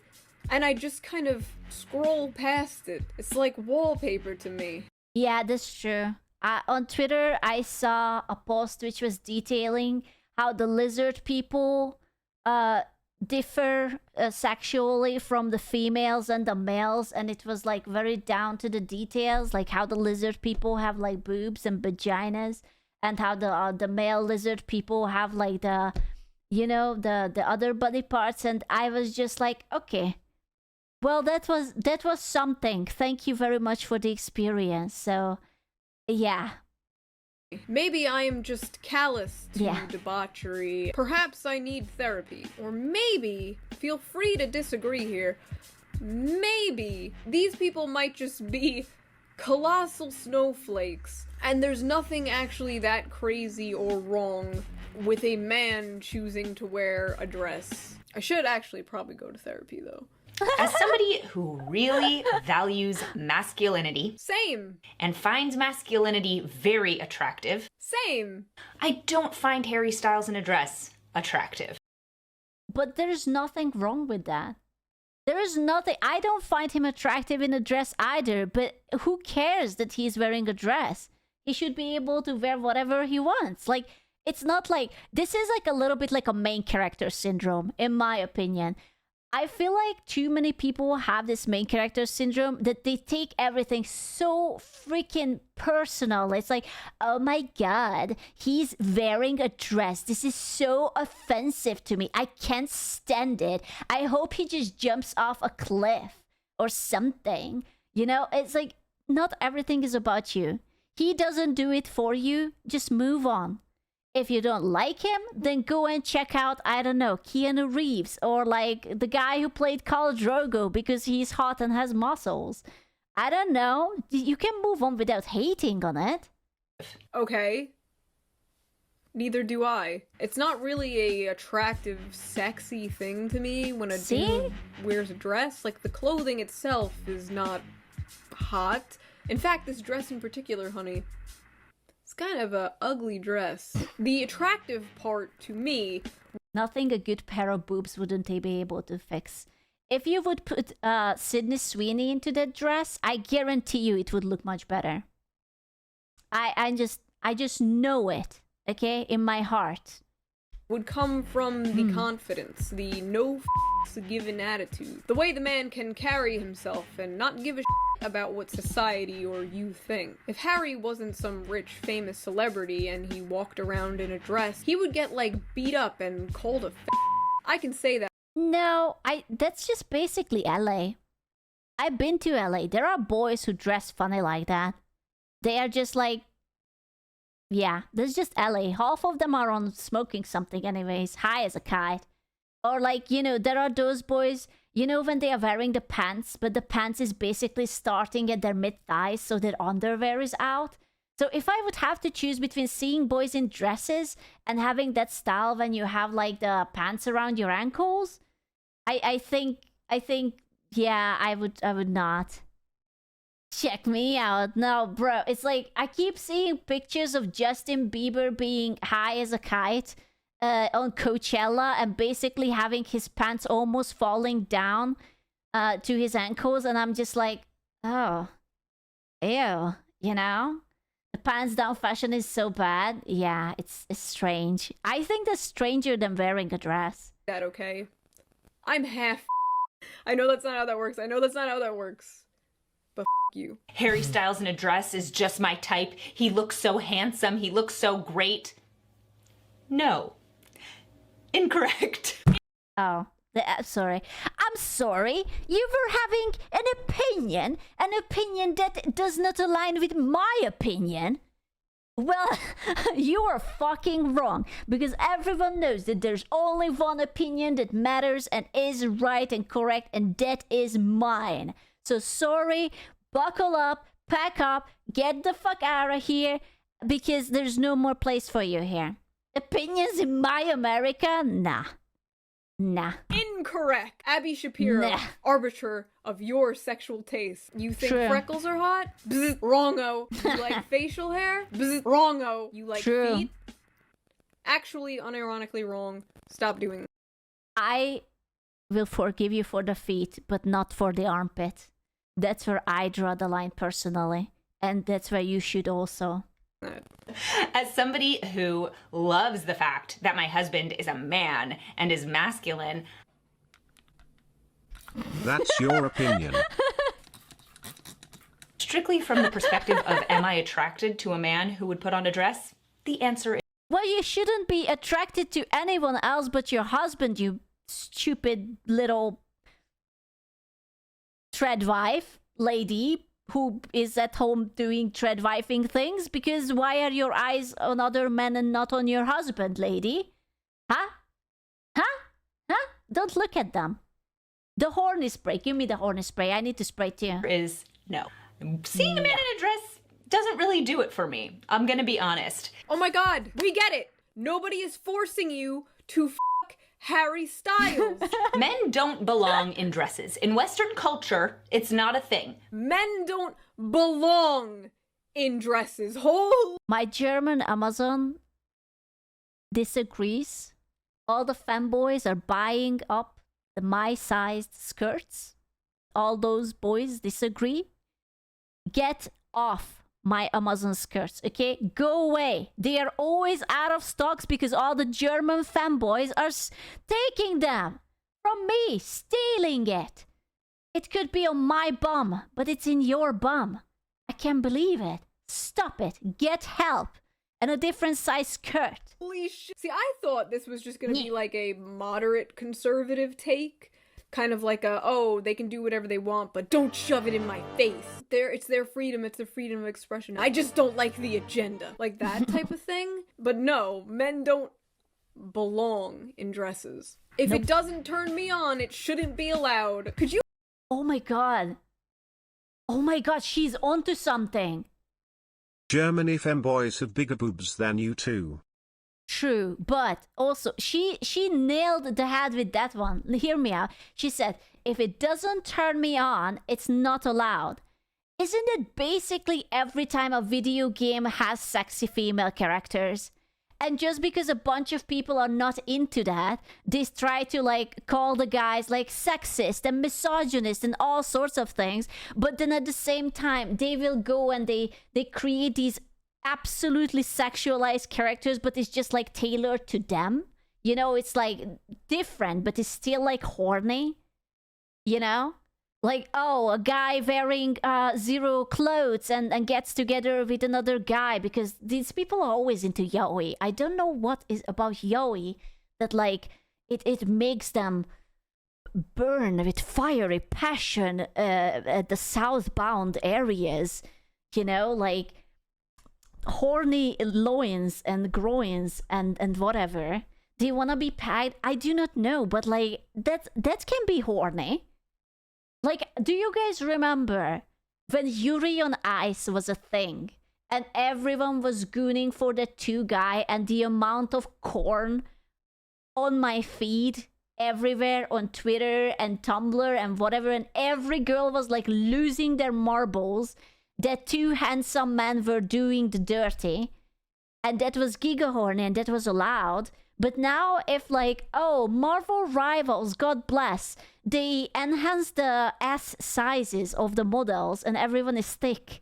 and I just kind of scroll past it. It's like wallpaper to me. Yeah, that's true. On Twitter, I saw a post which was detailing how the lizard people differ sexually from the females and the males, and it was like very down to the details, like how the lizard people have like boobs and vaginas, and how the male lizard people have like the, you know, the other body parts. And I was just like, okay, well, that was something. Thank you very much for the experience. So yeah. Maybe I am just callous to debauchery. Perhaps I need therapy. Or maybe, feel free to disagree here, maybe these people might just be colossal snowflakes, and there's nothing actually that crazy or wrong with a man choosing to wear a dress. I should actually probably go to therapy, though. As somebody who really values masculinity, Same. and finds masculinity very attractive, Same. I don't find Harry Styles in a dress attractive. But there's nothing wrong with that. There is nothing. I don't find him attractive in a dress either, but who cares that he's wearing a dress? He should be able to wear whatever he wants. Like, it's not like, this is like a little bit like a main character syndrome, in my opinion. I feel like too many people have this main character syndrome that they take everything so freaking personal. It's like, oh my god, he's wearing a dress. This is so offensive to me. I can't stand it. I hope he just jumps off a cliff or something. You know, it's like, not everything is about you. He doesn't do it for you. Just move on. If you don't like him, then go and check out, I don't know, Keanu Reeves, or like the guy who played Khal Drogo because he's hot and has muscles. I don't know. You can move on without hating on it. Okay. Neither do I. It's not really a attractive, sexy thing to me when a dude wears a dress. Like, the clothing itself is not hot. In fact, this dress in particular, honey, it's kind of a ugly dress. The attractive part to me... Nothing a good pair of boobs wouldn't they be able to fix. If you would put Sydney Sweeney into that dress, I guarantee you it would look much better. I just know it, okay, in my heart. Would come from the confidence, the no f***s given attitude. The way the man can carry himself and not give a about what society or you think. If Harry wasn't some rich, famous celebrity and he walked around in a dress, he would get, like, beat up and called a I can say that. No, that's just basically LA. I've been to LA. There are boys who dress funny like that. They are just like, yeah, that's just LA. Half of them are on smoking something anyways, high as a kite. Or like, you know, there are those boys, you know, when they are wearing the pants, but the pants is basically starting at their mid-thighs, so their underwear is out. So if I would have to choose between seeing boys in dresses and having that style when you have like the pants around your ankles, I think, yeah, I would not. Check me out. No, bro, it's like I keep seeing pictures of Justin Bieber being high as a kite on Coachella and basically having his pants almost falling down to his ankles, and I'm just like, oh, ew, you know? The pants down fashion is so bad. Yeah, it's strange. I think that's stranger than wearing a dress. That okay? I'm half. I know that's not how that works. But you. Harry Styles in a dress is just my type. He looks so handsome. He looks so great. No. Incorrect. Oh, sorry. I'm sorry. You were having an opinion that does not align with my opinion. Well, you are fucking wrong, because everyone knows that there's only one opinion that matters and is right and correct, and that is mine. So sorry, buckle up, pack up, get the fuck out of here, because there's no more place for you here. Opinions in my America? Nah. Incorrect. Abby Shapiro, Nah. arbiter of your sexual taste. You think True. freckles are hot? Bzz, wrongo. You like facial hair? Bzz, wrongo. You like True. feet? Actually, unironically wrong. Stop doing that. I will forgive you for the feet, but not for the armpit. That's where I draw the line personally. And that's where you should also. As somebody who loves the fact that my husband is a man and is masculine. That's your opinion. Strictly from the perspective of am I attracted to a man who would put on a dress? The answer is Well, you shouldn't be attracted to anyone else but your husband, you stupid little treadwife lady who is at home doing treadwifing things, because why are your eyes on other men and not on your husband, lady? Huh? Don't look at them. The horny spray. Give me the horny spray. I need to spray too. is no. Seeing a man in a dress doesn't really do it for me. I'm gonna be honest. Oh my god, we get it. Nobody is forcing you to fuck Harry Styles. Men don't belong in dresses. In Western culture, it's not a thing. Men don't belong in dresses. My German Amazon disagrees. All the fanboys are buying up the my-sized skirts. All those boys disagree. Get off my Amazon skirts, okay? Go away. They are always out of stocks because all the German fanboys are taking them from me, stealing it. It could be on my bum, but it's in your bum. I can't believe it. Stop it. Get help. And a different size skirt. Holy shit. See, I thought this was just gonna be like a moderate conservative take. Kind of like a, oh, they can do whatever they want, but don't shove it in my face. It's their freedom, it's their freedom of expression. I just don't like the agenda. Like that type of thing. But no, men don't belong in dresses. If it doesn't turn me on, it shouldn't be allowed. Could you? Oh my god. Oh my god, she's onto something. Germany femboys have bigger boobs than you too. True, but also she nailed the head with that one. Hear me out. She said, if it doesn't turn me on, it's not allowed. Isn't it basically every time a video game has sexy female characters? And just because a bunch of people are not into that, they try to like call the guys like sexist and misogynist and all sorts of things. But then at the same time, they will go and they create these absolutely sexualized characters, but it's just like tailored to them. You know, it's like different, but it's still like horny. You know? Like, oh, a guy wearing zero clothes and gets together with another guy, because these people are always into yaoi. I don't know what is about yaoi that like it makes them burn with fiery passion at the southbound areas, you know, like horny loins and groins and whatever. Do you want to be packed? I do not know, but like that can be horny. Like, do you guys remember when Yuri on Ice was a thing and everyone was gooning for the 2 guy, and the amount of corn on my feed everywhere on Twitter and Tumblr and whatever, and every girl was like losing their marbles that 2 handsome men were doing the dirty, and that was giga horny and that was allowed. But now if like, oh, Marvel Rivals, God bless, they enhance the ass sizes of the models and everyone is thick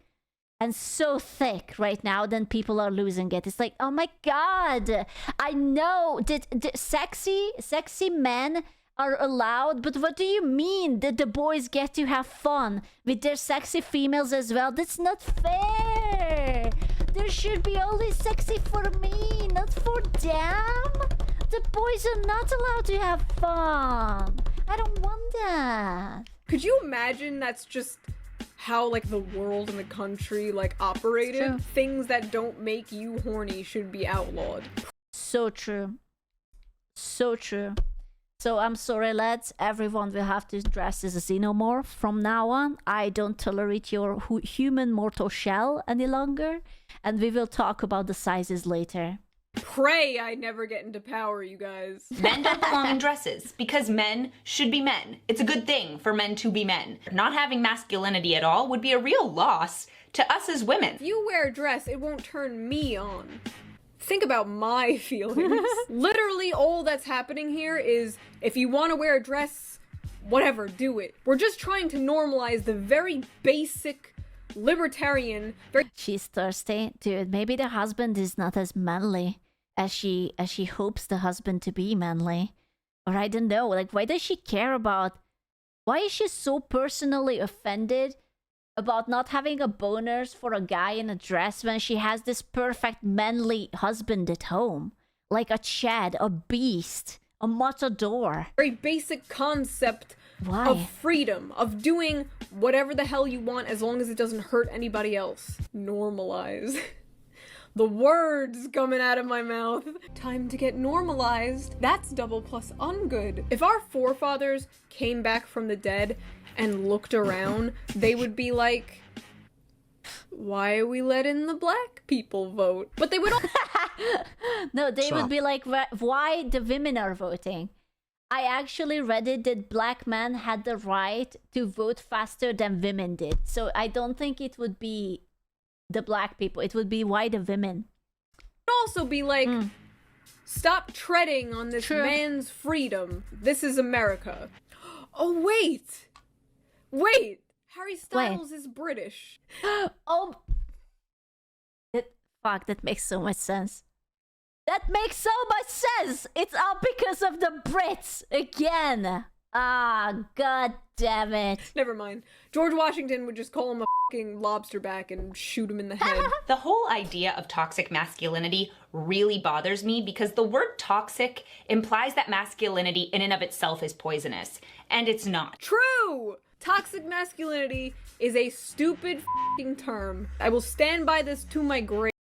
and so thick right now, then people are losing it. It's like, oh my god, I know that sexy men are allowed, but what do you mean that the boys get to have fun with their sexy females as well? That's not fair. There should be only sexy for me, not for them. The boys are not allowed to have fun. I don't want that. Could you imagine that's just how, like, the world and the country, like, operated? True. Things that don't make you horny should be outlawed. So true. So true. So I'm sorry, lads. Everyone will have to dress as a xenomorph from now on. I don't tolerate your human mortal shell any longer. And we will talk about the sizes later. Pray I never get into power, you guys. Men don't belong in dresses because men should be men. It's a good thing for men to be men. Not having masculinity at all would be a real loss to us as women. If you wear a dress, it won't turn me on. Think about my feelings. Literally all that's happening here is, if you want to wear a dress, whatever, do it. We're just trying to normalize the very basic libertarian. She's thirsty, dude. Maybe the husband is not as manly as she hopes the husband to be manly, or I don't know. Like, why does she care about? Why is she so personally offended about not having a boners for a guy in a dress when she has this perfect manly husband at home, like a Chad, a beast, a matador? Very basic concept. Why? Of freedom, of doing whatever the hell you want as long as it doesn't hurt anybody else. Normalize. The words coming out of my mouth. Time to get normalized. That's double plus ungood. If our forefathers came back from the dead and looked around, they would be like, why are we letting the black people vote? But they would all No, they would be like, why the women are voting? I actually read it that black men had the right to vote faster than women did. So I don't think it would be the black people. It would be why the women. also be like, stop treading on this man's freedom. This is America. Oh, wait. Harry Styles is British. Oh. Fuck, that makes so much sense. That makes so much sense! It's all because of the Brits again! Ah, god damn it. Never mind. George Washington would just call him a fucking lobster back and shoot him in the head. The whole idea of toxic masculinity really bothers me because the word toxic implies that masculinity in and of itself is poisonous, and it's not. True! Toxic masculinity is a stupid fucking term. I will stand by this to my grave.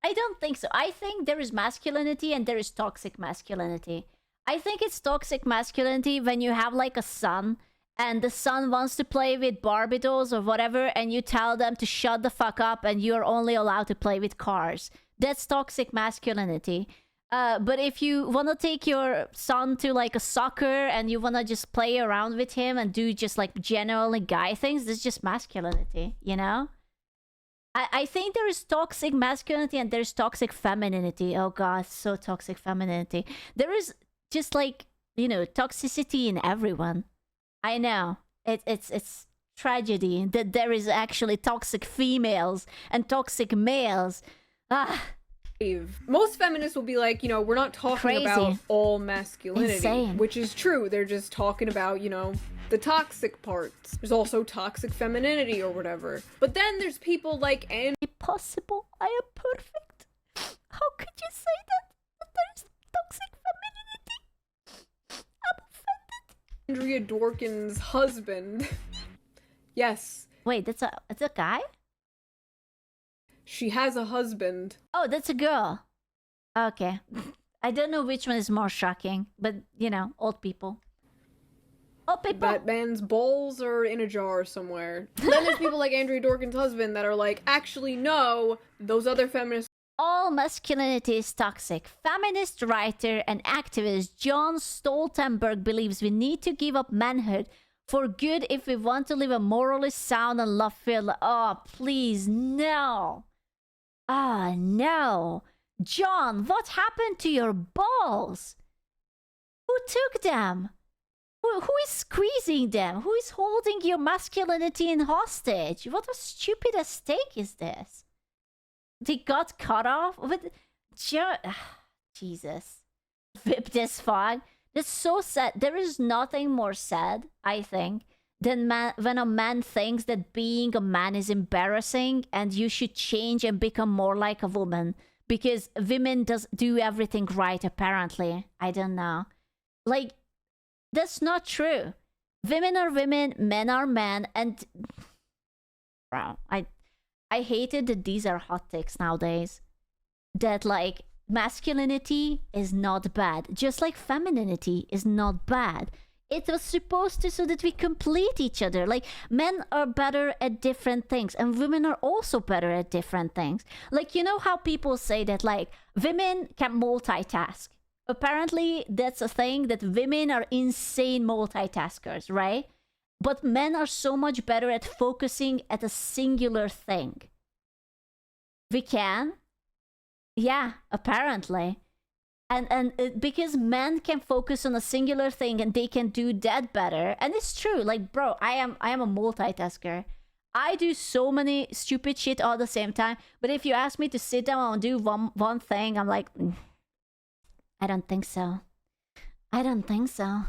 I don't think so. I think there is masculinity and there is toxic masculinity. I think it's toxic masculinity when you have like a son and the son wants to play with Barbie dolls or whatever and you tell them to shut the fuck up and you're only allowed to play with cars. That's toxic masculinity. But if you want to take your son to like a soccer and you want to just play around with him and do just like generally guy things, that's just masculinity, you know? I think there is toxic masculinity and there's toxic femininity. Oh god, so toxic femininity. There is just like, you know, toxicity in everyone. I know. It's tragedy that there is actually toxic females and toxic males. Most feminists will be like, you know, we're not talking about all masculinity. Insane. Which is true. They're just talking about, you know, the toxic parts. There's also toxic femininity or whatever. But then there's people like Impossible. I am perfect. How could you guys say that there's toxic femininity? I'm offended. Andrea Dworkin's husband. Yes. Wait, it's a guy? She has a husband. Oh, that's a girl. Okay. I don't know which one is more shocking, but you know, old people. Old people. That man's balls are in a jar somewhere. Then there's people like Andrea Dworkin's husband that are like, actually, no, those other feminists. All masculinity is toxic. Feminist writer and activist John Stoltenberg believes we need to give up manhood for good if we want to live a morally sound and love-filled life. Oh, please, no. Ah, no. John, what happened to your balls? Who took them? Who is squeezing them? Who is holding your masculinity in hostage? What a stupid mistake is this? They got cut off? But Jesus. Whipped as fuck. That's so sad. There is nothing more sad, I think, than when a man thinks that being a man is embarrassing and you should change and become more like a woman. Because women do everything right, apparently. I don't know. Like, that's not true. Women are women, men are men, and... Wow, I hated that these are hot takes nowadays. That, like, masculinity is not bad. Just like femininity is not bad. It was supposed to so that we complete each other. Like, men are better at different things, and women are also better at different things. Like, you know how people say that, like, women can multitask. Apparently, that's a thing, that women are insane multitaskers, right? But men are so much better at focusing at a singular thing. We can? Yeah, apparently. And because men can focus on a singular thing and they can do that better. And it's true. Like, bro, I am a multitasker. I do so many stupid shit all at the same time. But if you ask me to sit down and do one thing, I'm like, I don't think so. I don't think so.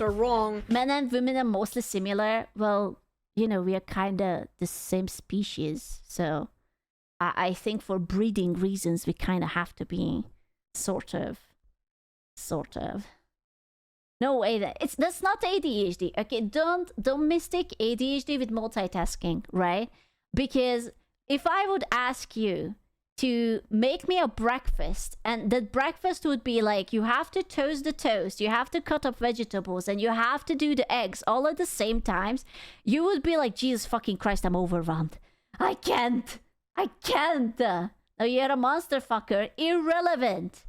Are wrong. Men and women are mostly similar. Well, you know, we are kind of the same species. So I think for breeding reasons, we kind of have to be sort of. No way, that's not ADHD. Okay, don't mistake ADHD with multitasking, right? Because if I would ask you to make me a breakfast, and that breakfast would be like, you have to toast the toast, you have to cut up vegetables, and you have to do the eggs all at the same times, you would be like, Jesus fucking Christ, I'm overwhelmed. I can't. No, you're a monster fucker. Irrelevant.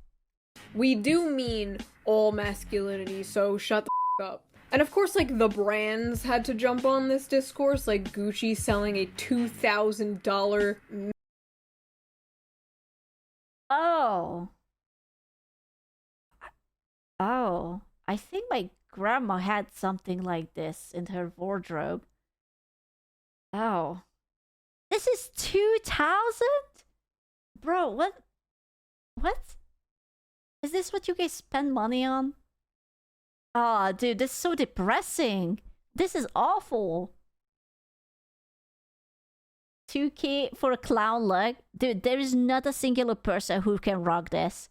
We do mean all masculinity, so shut the up. And of course, like, the brands had to jump on this discourse, like Gucci selling a $2,000... Oh, I think my grandma had something like this in her wardrobe. Oh. This is 2,000? Bro, what? Is this what you guys spend money on? Oh, dude, this is so depressing. This is awful. 2K for a clown look? Dude, there is not a singular person who can rock this.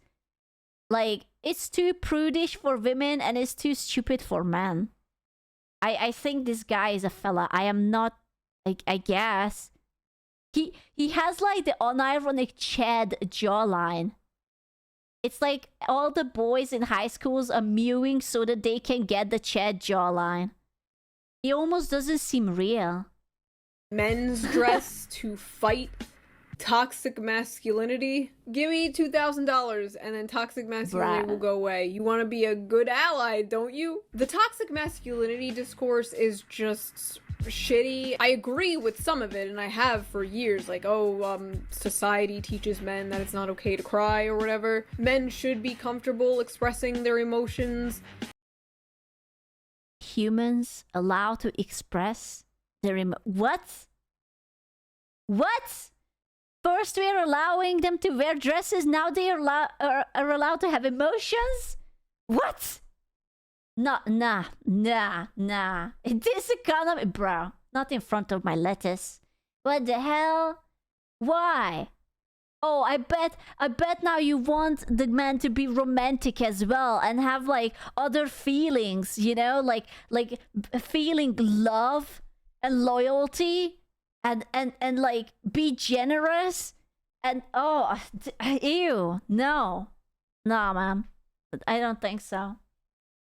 Like, it's too prudish for women and it's too stupid for men. I think this guy is a fella. I am not, like, I guess. He has, like, the unironic Chad jawline. It's like all the boys in high schools are mewing so that they can get the Chad jawline. He almost doesn't seem real. Men's dress to fight toxic masculinity. Give me $2,000 and then toxic masculinity will go away. You want to be a good ally, don't you? The toxic masculinity discourse is just shitty. I agree with some of it, and I have for years, like, society teaches men that it's not okay to cry or whatever. Men should be comfortable expressing their emotions. Humans allowed to express their What? First we're allowing them to wear dresses, now they are allowed to have emotions? What? Nah. In this economy, bro, not in front of my lettuce. What the hell? Why? Oh, I bet now you want the man to be romantic as well and have like other feelings, you know, like feeling love and loyalty and like be generous and ew, no, man, I don't think so.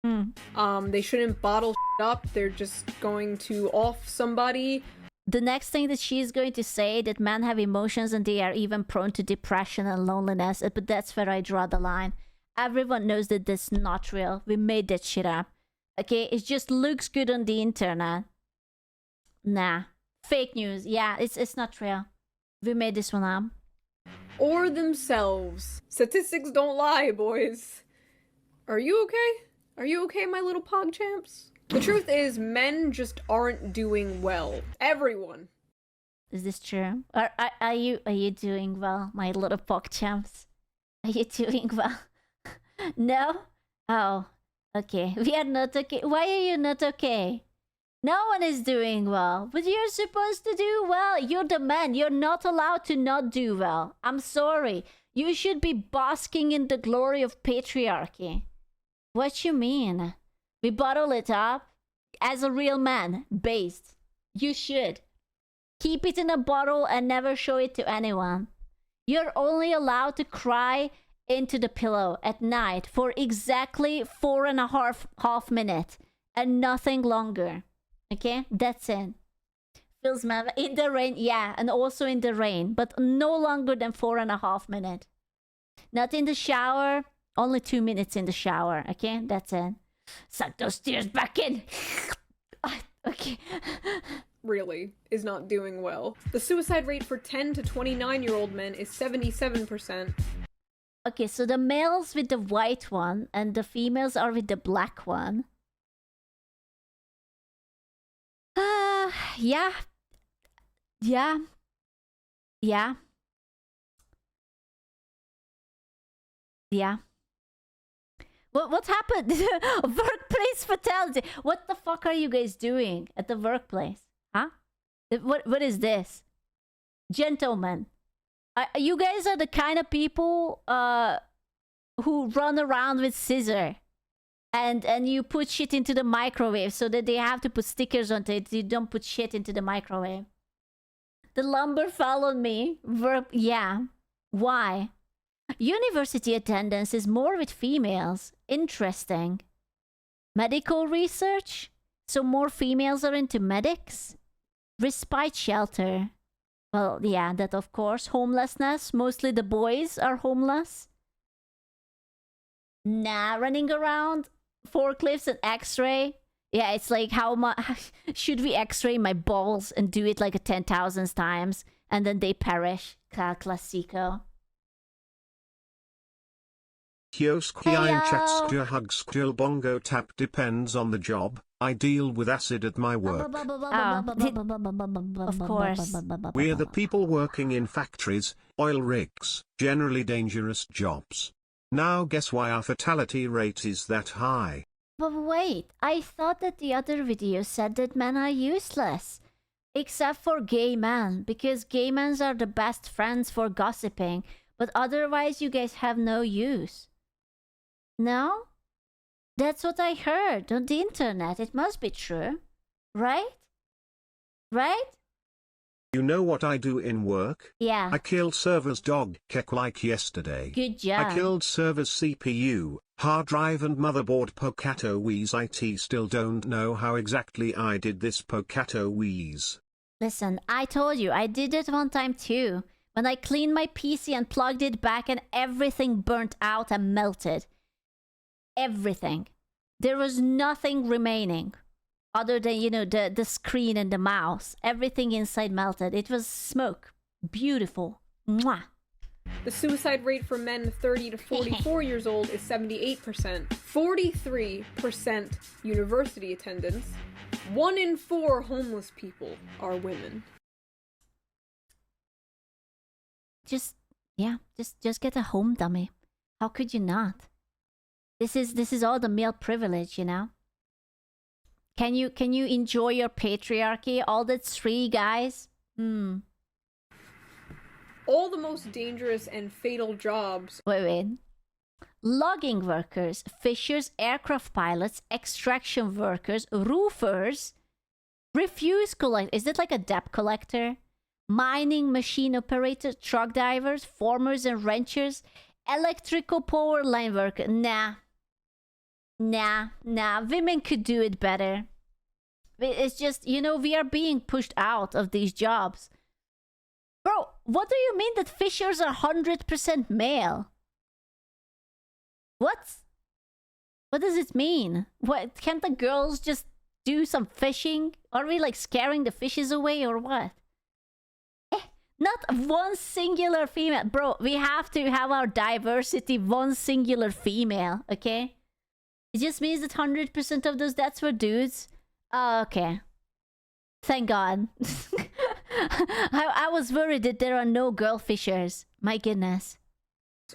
They shouldn't bottle up. They're just going to off somebody. The next thing that she's going to say, that men have emotions and they are even prone to depression and loneliness, but that's where I draw the line. Everyone knows that that's not real. We made that shit up. Okay, it just looks good on the internet. Nah. Fake news. Yeah, it's not real. We made this one up. Or themselves. Statistics don't lie, boys. Are you okay? Are you okay, my little pog champs? The truth is, men just aren't doing well. Everyone. Is this true? Are you doing well, my little pog champs? Are you doing well? No? Oh, okay. We are not okay. Why are you not okay? No one is doing well, but you're supposed to do well. You're the man. You're not allowed to not do well. I'm sorry. You should be basking in the glory of patriarchy. What you mean? We bottle it up as a real man, based. You should. Keep it in a bottle and never show it to anyone. You're only allowed to cry into the pillow at night for exactly 4.5 minutes and nothing longer. Okay? That's it. Feels mad. In the rain, yeah, and also in the rain, but no longer than 4.5 minutes. Not in the shower, only 2 minutes in the shower. Okay? That's it. Suck those tears back in. Okay. Really is not doing well. The suicide rate for 10 to 29-year-old men is 77%. Okay, so the males with the white one and the females are with the black one. Yeah. Yeah. Yeah. Yeah. What happened? Workplace fatality. What the fuck are you guys doing at the workplace? Huh? What is this? Gentlemen, you guys are the kind of people who run around with scissor and you put shit into the microwave so that they have to put stickers on it. You don't put shit into the microwave. The lumber fell on me. Yeah. Why? University attendance is more with females. Interesting. Medical research? So more females are into medics? Respite shelter. Well, yeah, that of course. Homelessness. Mostly the boys are homeless. Nah, running around. Forklifts and x-ray. Yeah, it's like how much... Should we x-ray my balls and do it like a 10,000 times? And then they perish. Classico. Kiosk hug skill bongo tap depends on the job. I deal with acid at my work. Of course. We're the people working in factories, oil rigs, generally dangerous jobs. Now guess why our fatality rate is that high? But wait, I thought that the other video said that men are useless. Except for gay men, because gay men are the best friends for gossiping, but otherwise you guys have no use. No? That's what I heard on the internet. It must be true. Right? Right? You know what I do in work? Yeah. I killed server's dog, Kek, like yesterday. Good job. I killed server's CPU, hard drive and motherboard Pocato wheeze. IT still don't know how exactly I did this Pocato wheeze. Listen, I told you, I did it one time too. When I cleaned my PC and plugged it back and everything burnt out and melted. Everything. There was nothing remaining. Other than, you know, the screen and the mouse. Everything inside melted. It was smoke. Beautiful. Mwah. The suicide rate for men 30 to 44 years old is 78%. 43% university attendance. 1 in 4 homeless people are women. Just get a home, dummy. How could you not? This is all the male privilege, you know? Can you enjoy your patriarchy? All that's free, guys? all the most dangerous and fatal jobs. Wait. Logging workers, fishers, aircraft pilots, extraction workers, roofers, refuse collect. Is it like a debt collector? Mining machine operators, truck drivers, farmers and ranchers, electrical power line worker. Nah. Women could do it better. It's just, we are being pushed out of these jobs. Bro, what do you mean that fishers are 100% male? What? What does it mean? What, can't the girls just do some fishing? Are we like scaring the fishes away or what? Not one singular female. Bro, we have to have our diversity, one singular female, okay? It just means that 100% of those deaths were dudes. Oh, okay. Thank God. I was worried that there are no girl fishers. My goodness.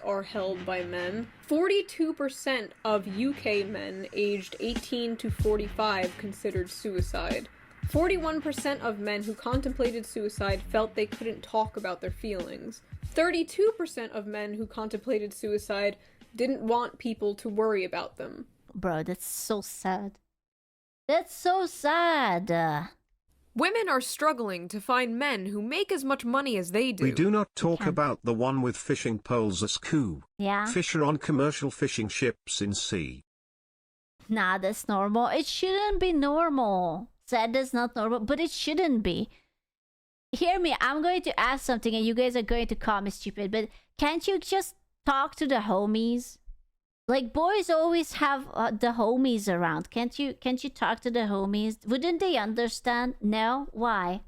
Are held by men. 42% of UK men aged 18 to 45 considered suicide. 41% of men who contemplated suicide felt they couldn't talk about their feelings. 32% of men who contemplated suicide didn't want people to worry about them. Bro, that's so sad. That's so sad. Women are struggling to find men who make as much money as they do. We do not talk about the one with fishing poles as coup. Yeah? Fisher on commercial fishing ships in sea. Nah, that's normal. It shouldn't be normal. Sad that's not normal, but it shouldn't be. Hear me, I'm going to ask something and you guys are going to call me stupid, but can't you just talk to the homies? Like, boys always have the homies around. Can't you talk to the homies? Wouldn't they understand? No? Why?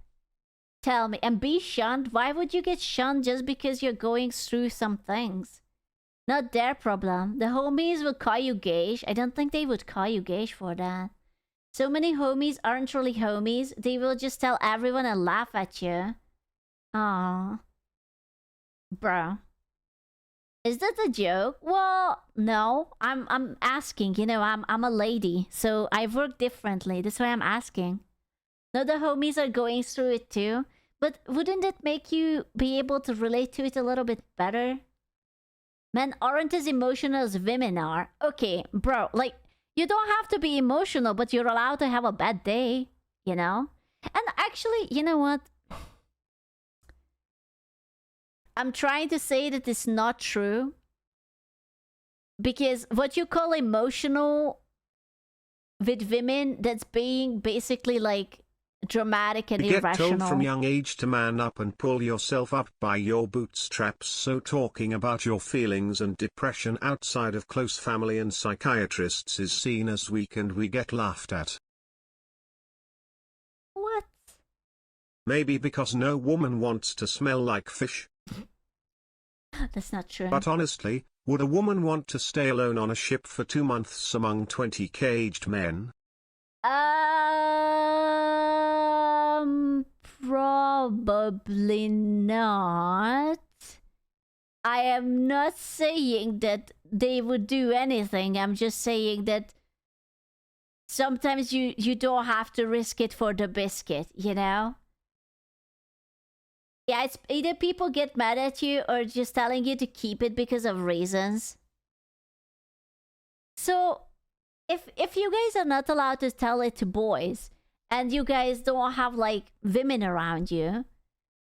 Tell me. And be shunned? Why would you get shunned just because you're going through some things? Not their problem. The homies will call you gay. I don't think they would call you gay for that. So many homies aren't really homies. They will just tell everyone and laugh at you. Aww. Bro. Is that a joke? Well, no. I'm asking. I'm a lady, so I work differently. That's why I'm asking. No, the homies are going through it too. But wouldn't it make you be able to relate to it a little bit better? Men aren't as emotional as women are. Okay, bro, like, you don't have to be emotional, but you're allowed to have a bad day, And actually, you know what? I'm trying to say that it's not true. Because what you call emotional with women, that's being basically like dramatic and You irrational. get told from young age to man up and pull yourself up by your bootstraps, so talking about your feelings and depression outside of close family and psychiatrists is seen as weak and we get laughed at. What? Maybe because no woman wants to smell like fish. That's not true. But honestly, would a woman want to stay alone on a ship for 2 months among 20 caged men? Probably not. I am not saying that they would do anything. I'm just saying that sometimes you don't have to risk it for the biscuit, Yeah, it's either people get mad at you or just telling you to keep it because of reasons. So, if you guys are not allowed to tell it to boys, and you guys don't have, like, women around you,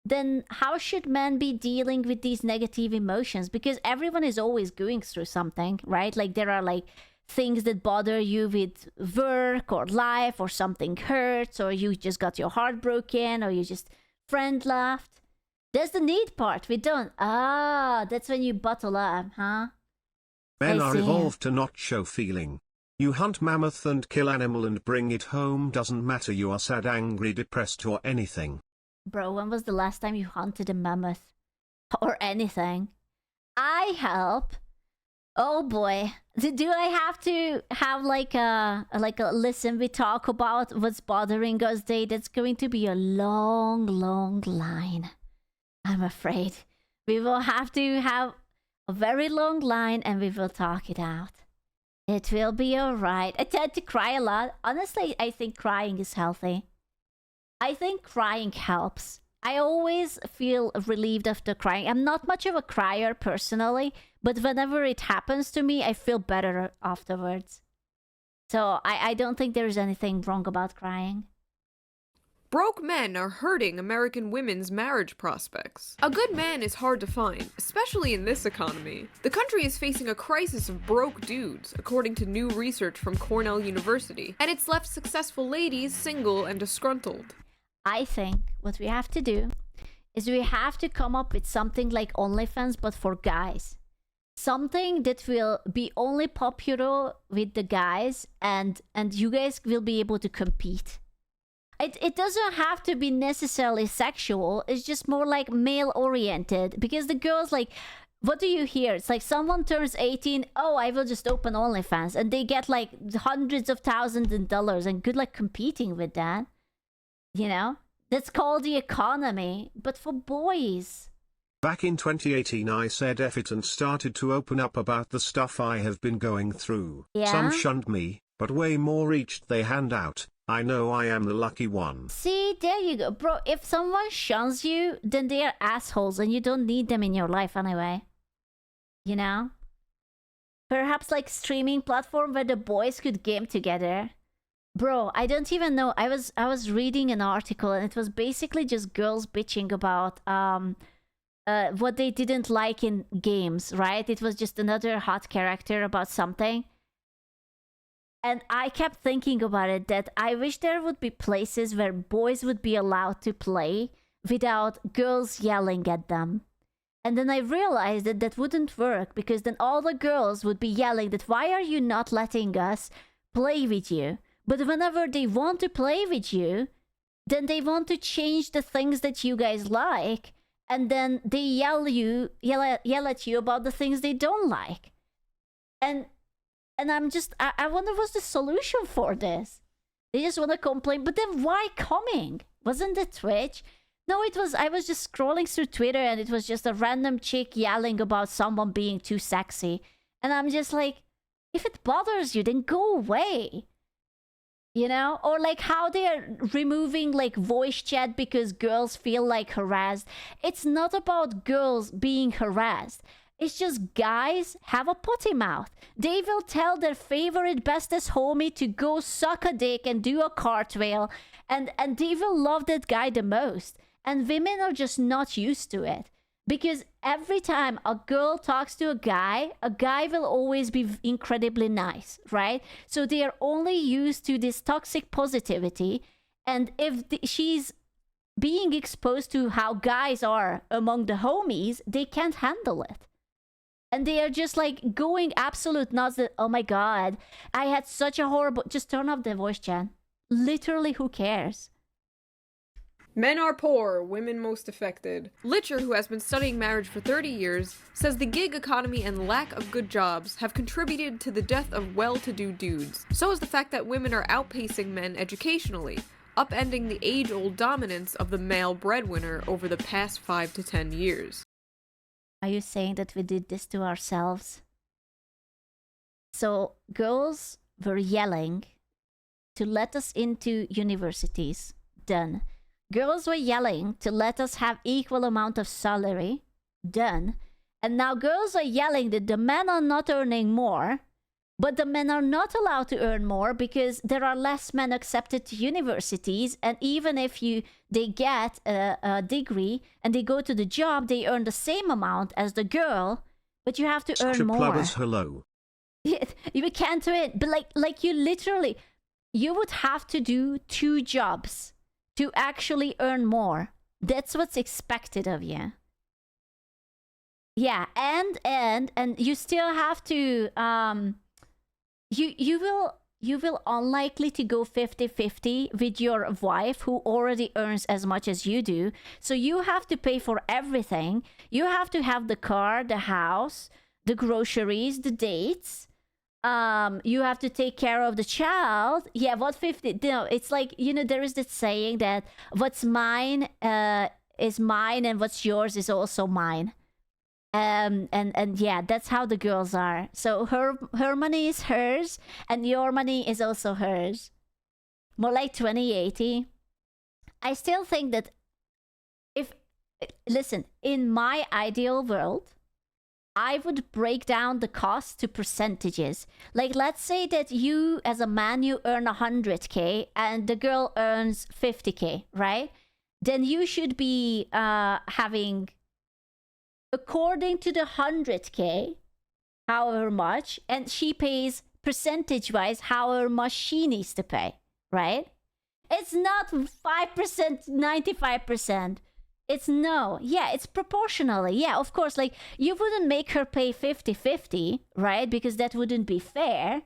then how should men be dealing with these negative emotions? Because everyone is always going through something, right? Like, there are, like, things that bother you with work or life, or something hurts, or you just got your heart broken, or you just friend left. There's the need part. We don't. That's when you bottle up, huh? Men I are see. evolved to not show feeling. You hunt mammoth and kill animal and bring it home, doesn't matter you are sad, angry, depressed or anything. Bro, when was the last time you hunted a mammoth? Or anything? I help. Oh boy. Do I have to have like a listen, we talk about what's bothering us day? That's going to be a long, long line. I'm afraid. We will have to have a very long line and we will talk it out. It will be alright. I tend to cry a lot. Honestly, I think crying is healthy. I think crying helps. I always feel relieved after crying. I'm not much of a crier personally, but whenever it happens to me, I feel better afterwards. So I don't think there's anything wrong about crying. Broke men are hurting American women's marriage prospects. A good man is hard to find, especially in this economy. The country is facing a crisis of broke dudes, according to new research from Cornell University, and it's left successful ladies single and disgruntled. I think what we have to do is we have to come up with something like OnlyFans, but for guys. Something that will be only popular with the guys, and you guys will be able to compete. It doesn't have to be necessarily sexual. It's just more like male oriented, because the girls, like, what do you hear? It's like someone turns 18, oh, I will just open OnlyFans, and they get like hundreds of thousands of dollars, and good luck competing with that. You know, that's called the economy, but for boys. Back in 2018 I said F it and started to open up about the stuff I have been going through. Yeah? Some shunned me, but way more reached they hand out. I know I am the lucky one. See, there you go. Bro, if someone shuns you, then they are assholes and you don't need them in your life anyway. You know? Perhaps like streaming platform where the boys could game together. Bro, I don't even know. I was reading an article and it was basically just girls bitching about what they didn't like in games, right? It was just another hot character about something. And I kept thinking about it, that I wish there would be places where boys would be allowed to play without girls yelling at them. And then I realized that that wouldn't work, because then all the girls would be yelling that, why are you not letting us play with you? But whenever they want to play with you, then they want to change the things that you guys like, and then they yell at you about the things they don't like. And I'm just, I wonder what's the solution for this? They just want to complain, but then why coming? Wasn't it Twitch? No, I was just scrolling through Twitter and it was just a random chick yelling about someone being too sexy. And I'm just like, if it bothers you, then go away. You know? Or like how they're removing like voice chat because girls feel like harassed. It's not about girls being harassed. It's just guys have a potty mouth. They will tell their favorite bestest homie to go suck a dick and do a cartwheel, and they will love that guy the most. And women are just not used to it. Because every time a girl talks to a guy will always be incredibly nice, right? So they are only used to this toxic positivity. And if she's being exposed to how guys are among the homies, they can't handle it. And they are just like going absolute nuts that, oh my god, I had such a horrible... Just turn off the voice chat. Literally, who cares? Men are poor, women most affected. Litcher, who has been studying marriage for 30 years, says the gig economy and lack of good jobs have contributed to the death of well-to-do dudes. So is the fact that women are outpacing men educationally, upending the age-old dominance of the male breadwinner over the past 5 to 10 years. Are you saying that we did this to ourselves? So girls were yelling to let us into universities. Done. Girls were yelling to let us have equal amount of salary. Done. And now girls are yelling that the men are not earning more, but the men are not allowed to earn more because there are less men accepted to universities, and even if they get a degree and they go to the job, they earn the same amount as the girl, but you have to earn more. Plumbers, hello. You can't do it, but like you literally, you would have to do 2 jobs to actually earn more. That's what's expected of you. Yeah, and you still have to you will unlikely to go 50-50 with your wife who already earns as much as you do. So you have to pay for everything. You have to have the car, the house, the groceries, the dates. You have to take care of the child. Yeah, what 50? You know, it's like, you know, there is this saying that what's mine is mine and what's yours is also mine. And yeah, that's how the girls are. So her money is hers, and your money is also hers. More like 2080. I still think that listen, in my ideal world, I would break down the cost to percentages. Like, let's say that you, as a man, you earn 100K and the girl earns 50K, right? Then you should be having, according to the 100K, however much, and she pays percentage-wise however much she needs to pay, right? It's not 5%, 95%. It's no. Yeah, it's proportionally. Yeah, of course, like, you wouldn't make her pay 50-50, right? Because that wouldn't be fair.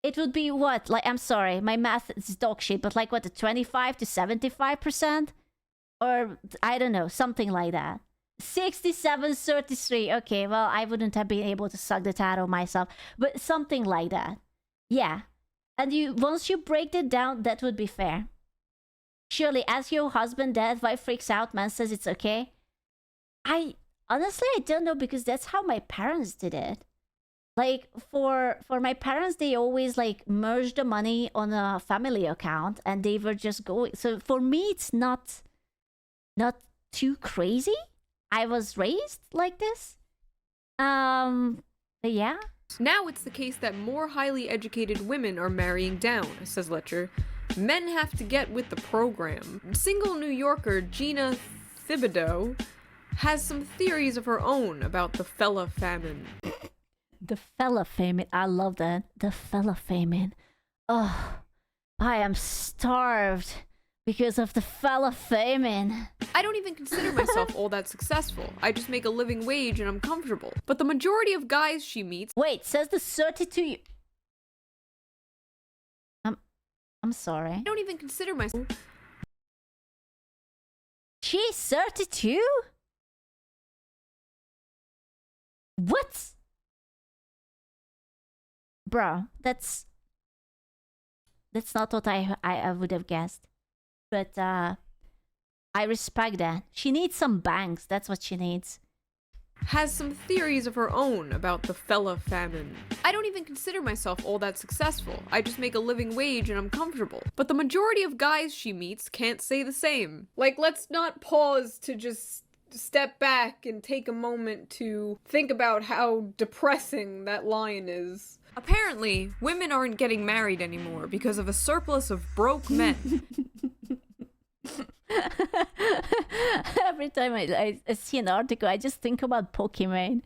It would be what? Like, I'm sorry, my math is dog shit, but like what, the 25 to 75%? Or, I don't know, something like that. 67-33. Okay, well, I wouldn't have been able to suck the tattoo myself, but something like that. Yeah. And once you break it down, that would be fair. Surely, as your husband, dead, wife freaks out, man says it's okay. Honestly, I don't know, because that's how my parents did it. Like, for my parents, they always like merged the money on a family account, and they were just going. So for me, it's not too crazy. I was raised like this. But yeah. Now it's the case that more highly educated women are marrying down, says Letcher. Men have to get with the program. Single New Yorker Gina Thibodeau has some theories of her own about the fella famine. The fella famine. I love that. The fella famine. Oh, I am starved because of the fella famine. I don't even consider myself all that successful. I just make a living wage and I'm comfortable. But the majority of guys she meets... Wait, says the 32... I'm sorry. I don't even consider myself... She's 32? What? Bro, that's not what I would have guessed. But I respect that. She needs some bangs. That's what she needs. Has some theories of her own about the fella famine. I don't even consider myself all that successful. I just make a living wage and I'm comfortable. But the majority of guys she meets can't say the same. Like, let's not pause to just step back and take a moment to think about how depressing that line is. Apparently, women aren't getting married anymore because of a surplus of broke men. Every time I see an article, I just think about Pokemon.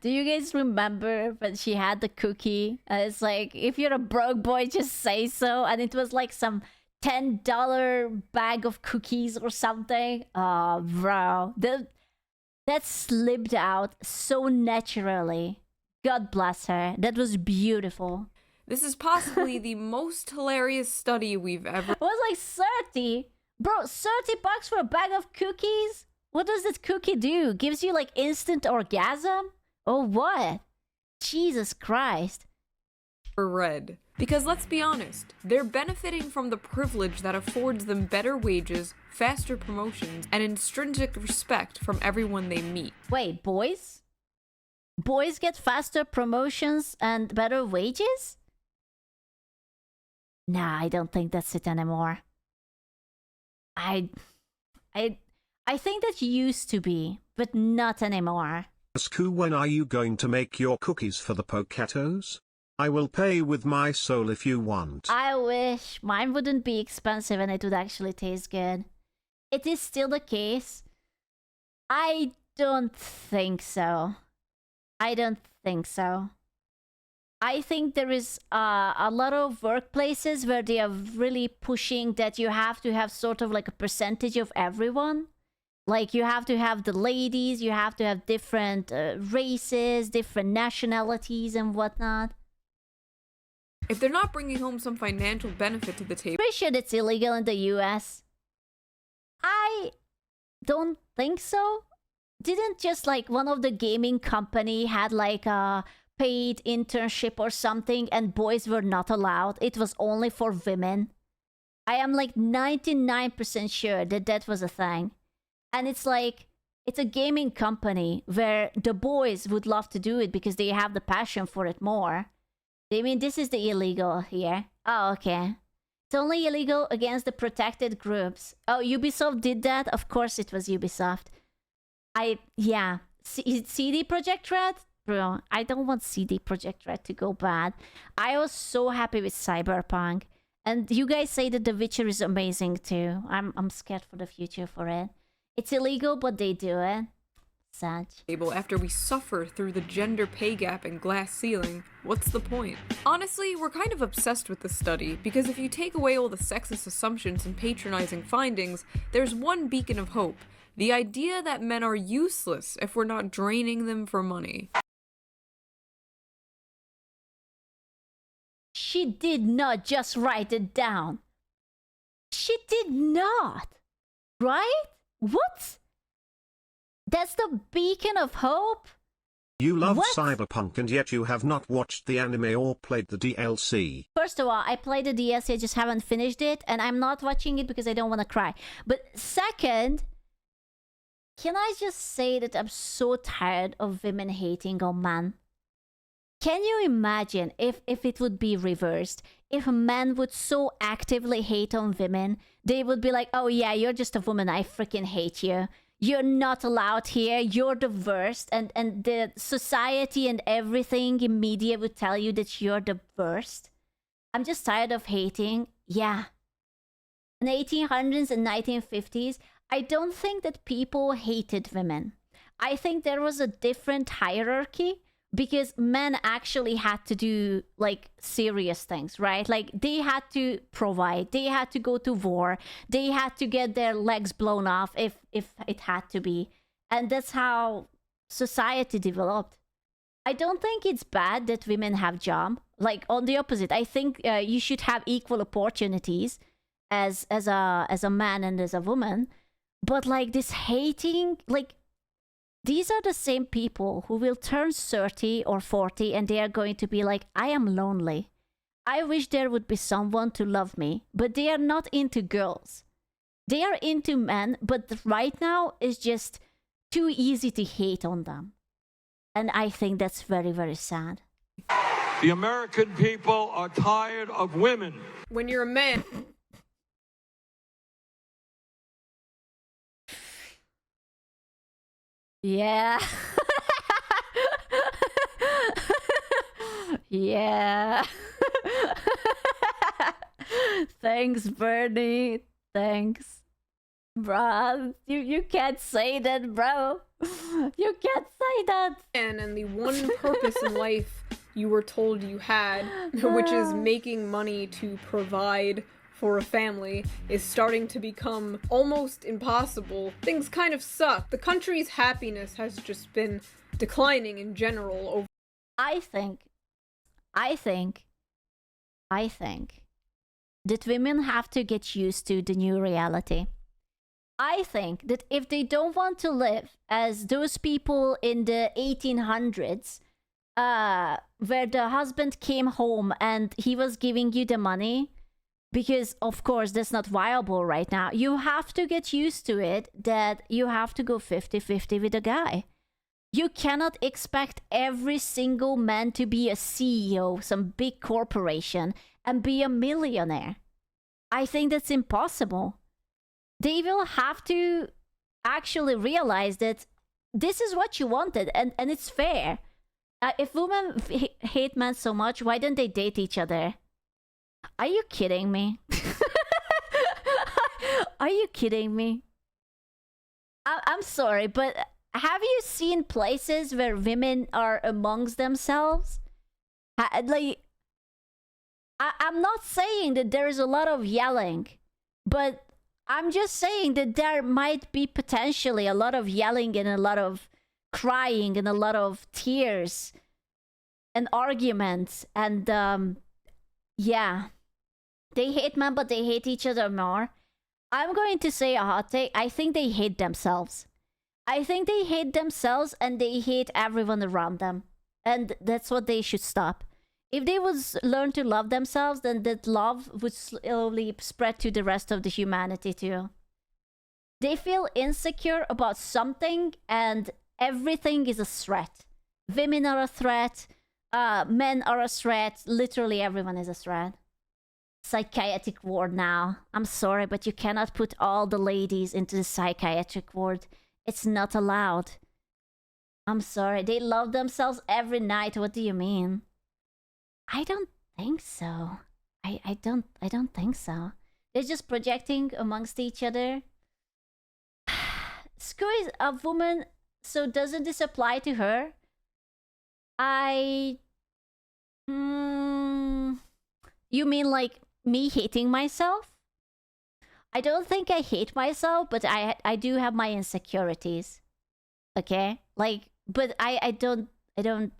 Do you guys remember when she had the cookie? It's like, if you're a broke boy, just say so. And it was like some $10 bag of cookies or something. Oh, bro. That slipped out so naturally. God bless her. That was beautiful. This is possibly the most hilarious study we've ever... It was like 30. Bro, $30 for a bag of cookies? What does this cookie do? Gives you like instant orgasm? Or what? Jesus Christ. Read. Because let's be honest, they're benefiting from the privilege that affords them better wages, faster promotions, and intrinsic respect from everyone they meet. Wait, boys? Boys get faster promotions and better wages? Nah, I don't think that's it anymore. I think that used to be, but not anymore. Sku, when are you going to make your cookies for the Pocatos? I will pay with my soul if you want. I wish mine wouldn't be expensive and it would actually taste good. It is still the case. I don't think so. I don't think so. I think there is a lot of workplaces where they are really pushing that you have to have sort of like a percentage of everyone. Like, you have to have the ladies, you have to have different races, different nationalities and whatnot. If they're not bringing home some financial benefit to the table... Pretty sure it's illegal in the US. I don't think so. Didn't just like one of the gaming company had like a paid internship or something and boys were not allowed? It was only for women. I am like 99% sure that that was a thing. And it's like, it's a gaming company where the boys would love to do it because they have the passion for it more. They mean this is the illegal here. Oh, okay. It's only illegal against the protected groups. Oh, Ubisoft did that? Of course it was Ubisoft. Yeah. CD Projekt Red? Bro, I don't want CD Projekt Red to go bad. I was so happy with Cyberpunk. And you guys say that The Witcher is amazing too. I'm scared for the future for it. It's illegal, but they do it. Sad. After we suffer through the gender pay gap and glass ceiling, what's the point? Honestly, we're kind of obsessed with this study, because if you take away all the sexist assumptions and patronizing findings, there's one beacon of hope. The idea that men are useless if we're not draining them for money. She did not just write it down. She did not. Right? What? That's the beacon of hope? You love What? Cyberpunk and yet you have not watched the anime or played the DLC. First of all, I played the DLC, I just haven't finished it, and I'm not watching it because I don't want to cry. But second, can I just say that I'm so tired of women hating on men? Can you imagine if it would be reversed? If men would so actively hate on women, they would be like, oh yeah, you're just a woman, I freaking hate you. You're not allowed here, you're the worst, and the society and everything in media would tell you that you're the worst. I'm just tired of hating. Yeah. In the 1800s and 1950s, I don't think that people hated women. I think there was a different hierarchy because men actually had to do like serious things, right? Like they had to provide, they had to go to war, they had to get their legs blown off if it had to be. And that's how society developed. I don't think it's bad that women have job. Like on the opposite, I think you should have equal opportunities as a man and as a woman. But like this hating, like these are the same people who will turn 30 or 40 and they are going to be like, I am lonely. I wish there would be someone to love me. But they are not into girls. They are into men, but right now it's just too easy to hate on them. And I think that's very, very sad. The American people are tired of women. When you're a man... Yeah. Yeah. Thanks, Bernie. Thanks. Bruh, you can't say that, bro. You can't say that. And the one purpose in life you were told you had, which is making money to provide for a family, is starting to become almost impossible. Things kind of suck. The country's happiness has just been declining in general over... I think that women have to get used to the new reality. I think that if they don't want to live as those people in the 1800s, where the husband came home and he was giving you the money, because, of course, that's not viable right now. You have to get used to it that you have to go 50-50 with a guy. You cannot expect every single man to be a CEO, some big corporation, and be a millionaire. I think that's impossible. They will have to actually realize that this is what you wanted, and it's fair. If women hate men so much, why don't they date each other? Are you kidding me? Are you kidding me? I'm sorry, but have you seen places where women are amongst themselves? Like, I'm not saying that there is a lot of yelling, but I'm just saying that there might be potentially a lot of yelling and a lot of crying and a lot of tears and arguments and yeah. They hate men, but they hate each other more. I'm going to say a hot take. I think they hate themselves. I think they hate themselves and they hate everyone around them. And that's what they should stop. If they would learn to love themselves, then that love would slowly spread to the rest of the humanity too. They feel insecure about something and everything is a threat. Women are a threat. Men are a threat. Literally everyone is a threat. Psychiatric ward now. I'm sorry, but you cannot put all the ladies into the psychiatric ward. It's not allowed. I'm sorry. They love themselves every night. What do you mean? I don't think so. I don't think so. They're just projecting amongst each other. Screw is a woman, so doesn't this apply to her? You mean like me hating myself? I don't think I hate myself, but I do have my insecurities. Okay? Like, but I don't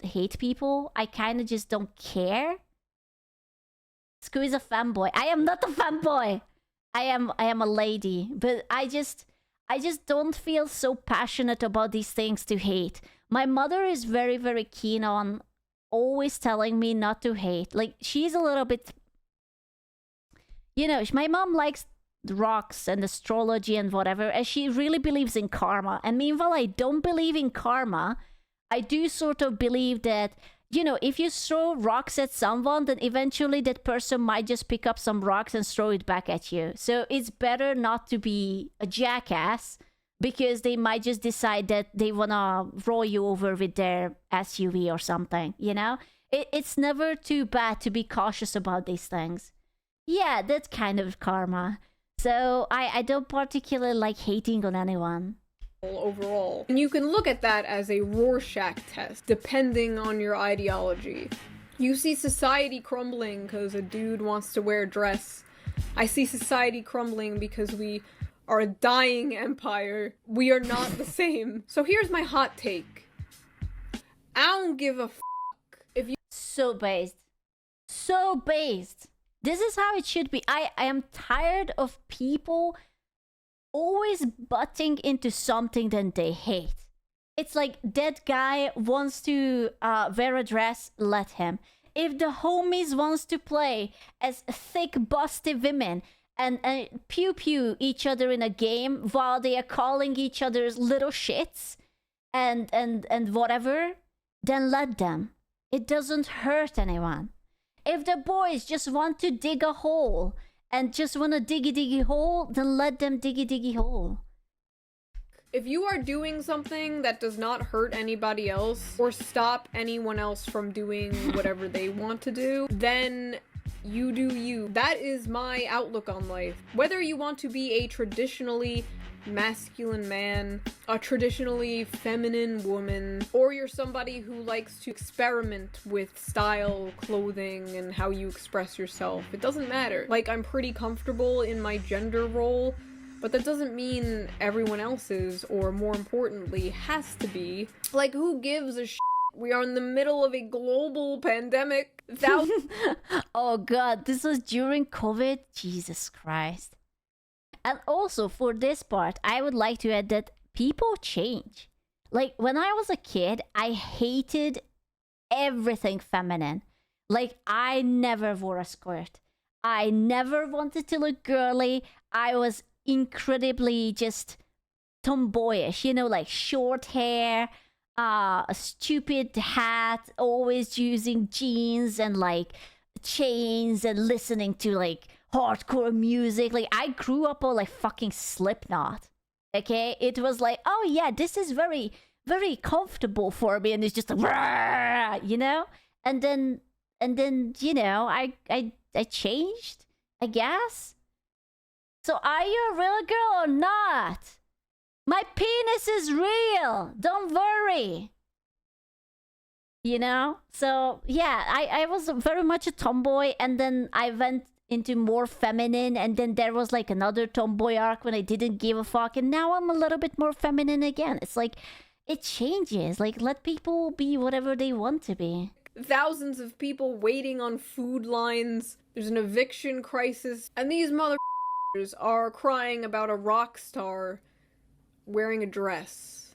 hate people. I kind of just don't care. Screw is a fanboy. I am not a fanboy. I am a lady, but I just don't feel so passionate about these things to hate. My mother is very, very keen on always telling me not to hate. Like, she's a little bit, you know, my mom likes rocks and astrology and whatever, and she really believes in karma. And meanwhile, I don't believe in karma. I do sort of believe that, you know, if you throw rocks at someone, then eventually that person might just pick up some rocks and throw it back at you. So it's better not to be a jackass, because they might just decide that they want to roll you over with their SUV or something, you know? It's never too bad to be cautious about these things. Yeah, that's kind of karma. So I don't particularly like hating on anyone. Overall. And you can look at that as a Rorschach test, depending on your ideology. You see society crumbling because a dude wants to wear a dress. I see society crumbling because we are a dying empire. We are not the same. So here's my hot take. I don't give a f*** if you— So based. So based. This is how it should be. I am tired of people always butting into something that they hate. It's like, that guy wants to wear a dress, let him. If the homies wants to play as thick busty women and pew pew each other in a game while they are calling each other's little shits and whatever, then let them. It doesn't hurt anyone. If the boys just want to dig a hole and just want a diggy hole, then let them diggy hole. If you are doing something that does not hurt anybody else or stop anyone else from doing whatever they want to do, then you do you. That is my outlook on life. Whether you want to be a traditionally masculine man, a traditionally feminine woman, or you're somebody who likes to experiment with style, clothing, and how you express yourself, it doesn't matter. Like, I'm pretty comfortable in my gender role, but that doesn't mean everyone else is, or more importantly, has to be. Like, who gives a shit? We are in the middle of a global pandemic. Oh god, this was during COVID? Jesus Christ. And also, for this part, I would like to add that people change. Like, when I was a kid, I hated everything feminine. Like, I never wore a skirt. I never wanted to look girly. I was incredibly just tomboyish, you know, like short hair, a stupid hat, always using jeans and like chains and listening to like hardcore music. Like, I grew up on like fucking Slipknot. Okay, it was like, oh yeah, this is very, very comfortable for me, and it's just like, you know. And then you know, I changed, I guess. So are you a real girl or not? My penis is real. Don't worry. You know? So yeah, I was very much a tomboy, and then I went into more feminine, and then there was like another tomboy arc when I didn't give a fuck, and now I'm a little bit more feminine again. It's like, it changes. Like, let people be whatever they want to be. Thousands of people waiting on food lines. There's an eviction crisis, and these motherfuckers are crying about a rock star wearing a dress.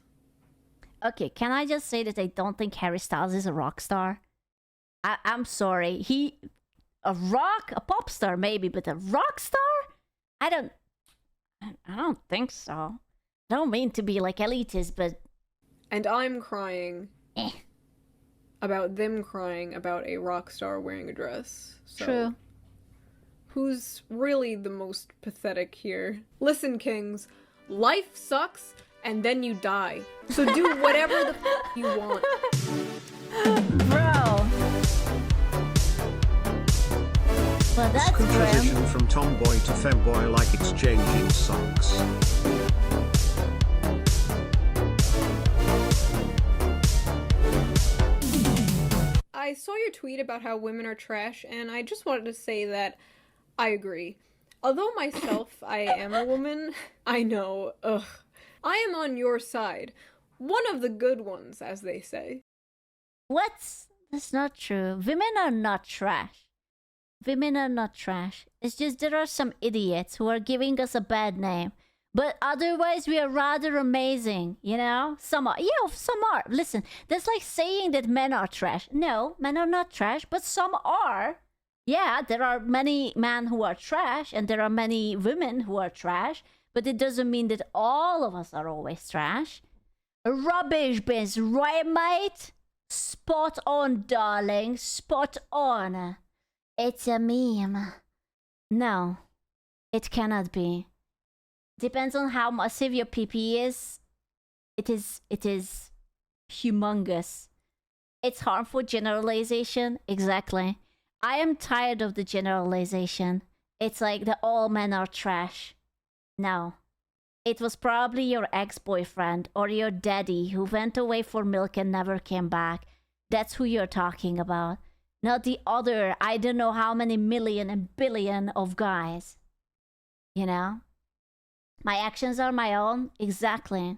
Okay, can I just say that I don't think Harry Styles is a rock star? I'm sorry. A pop star maybe, but a rock star? I don't think so. I don't mean to be like elitist, but... And I'm crying about them crying about a rock star wearing a dress. So, true. Who's really the most pathetic here? Listen, kings, life sucks, and then you die. So do whatever the you want. Bro. Well, that's Could grim. transition from tomboy to femboy like exchanging socks. I saw your tweet about how women are trash, and I just wanted to say that I agree. Although myself, I am a woman, I know, I am on your side. One of the good ones, as they say. What? That's not true. Women are not trash. Women are not trash. It's just there are some idiots who are giving us a bad name. But otherwise, we are rather amazing, you know? Some are. Yeah, some are. Listen, that's like saying that men are trash. No, men are not trash, but some are. Yeah, there are many men who are trash, and there are many women who are trash, but it doesn't mean that all of us are always trash. Rubbish bins, right, mate? Spot on, darling. Spot on. It's a meme. No, it cannot be. Depends on how massive your PP is. It is humongous. It's harmful generalization. Exactly. I am tired of the generalization. It's like the all men are trash. No. It was probably your ex-boyfriend or your daddy who went away for milk and never came back. That's who you're talking about. Not the other, I don't know how many million and billion of guys. You know? My actions are my own. Exactly.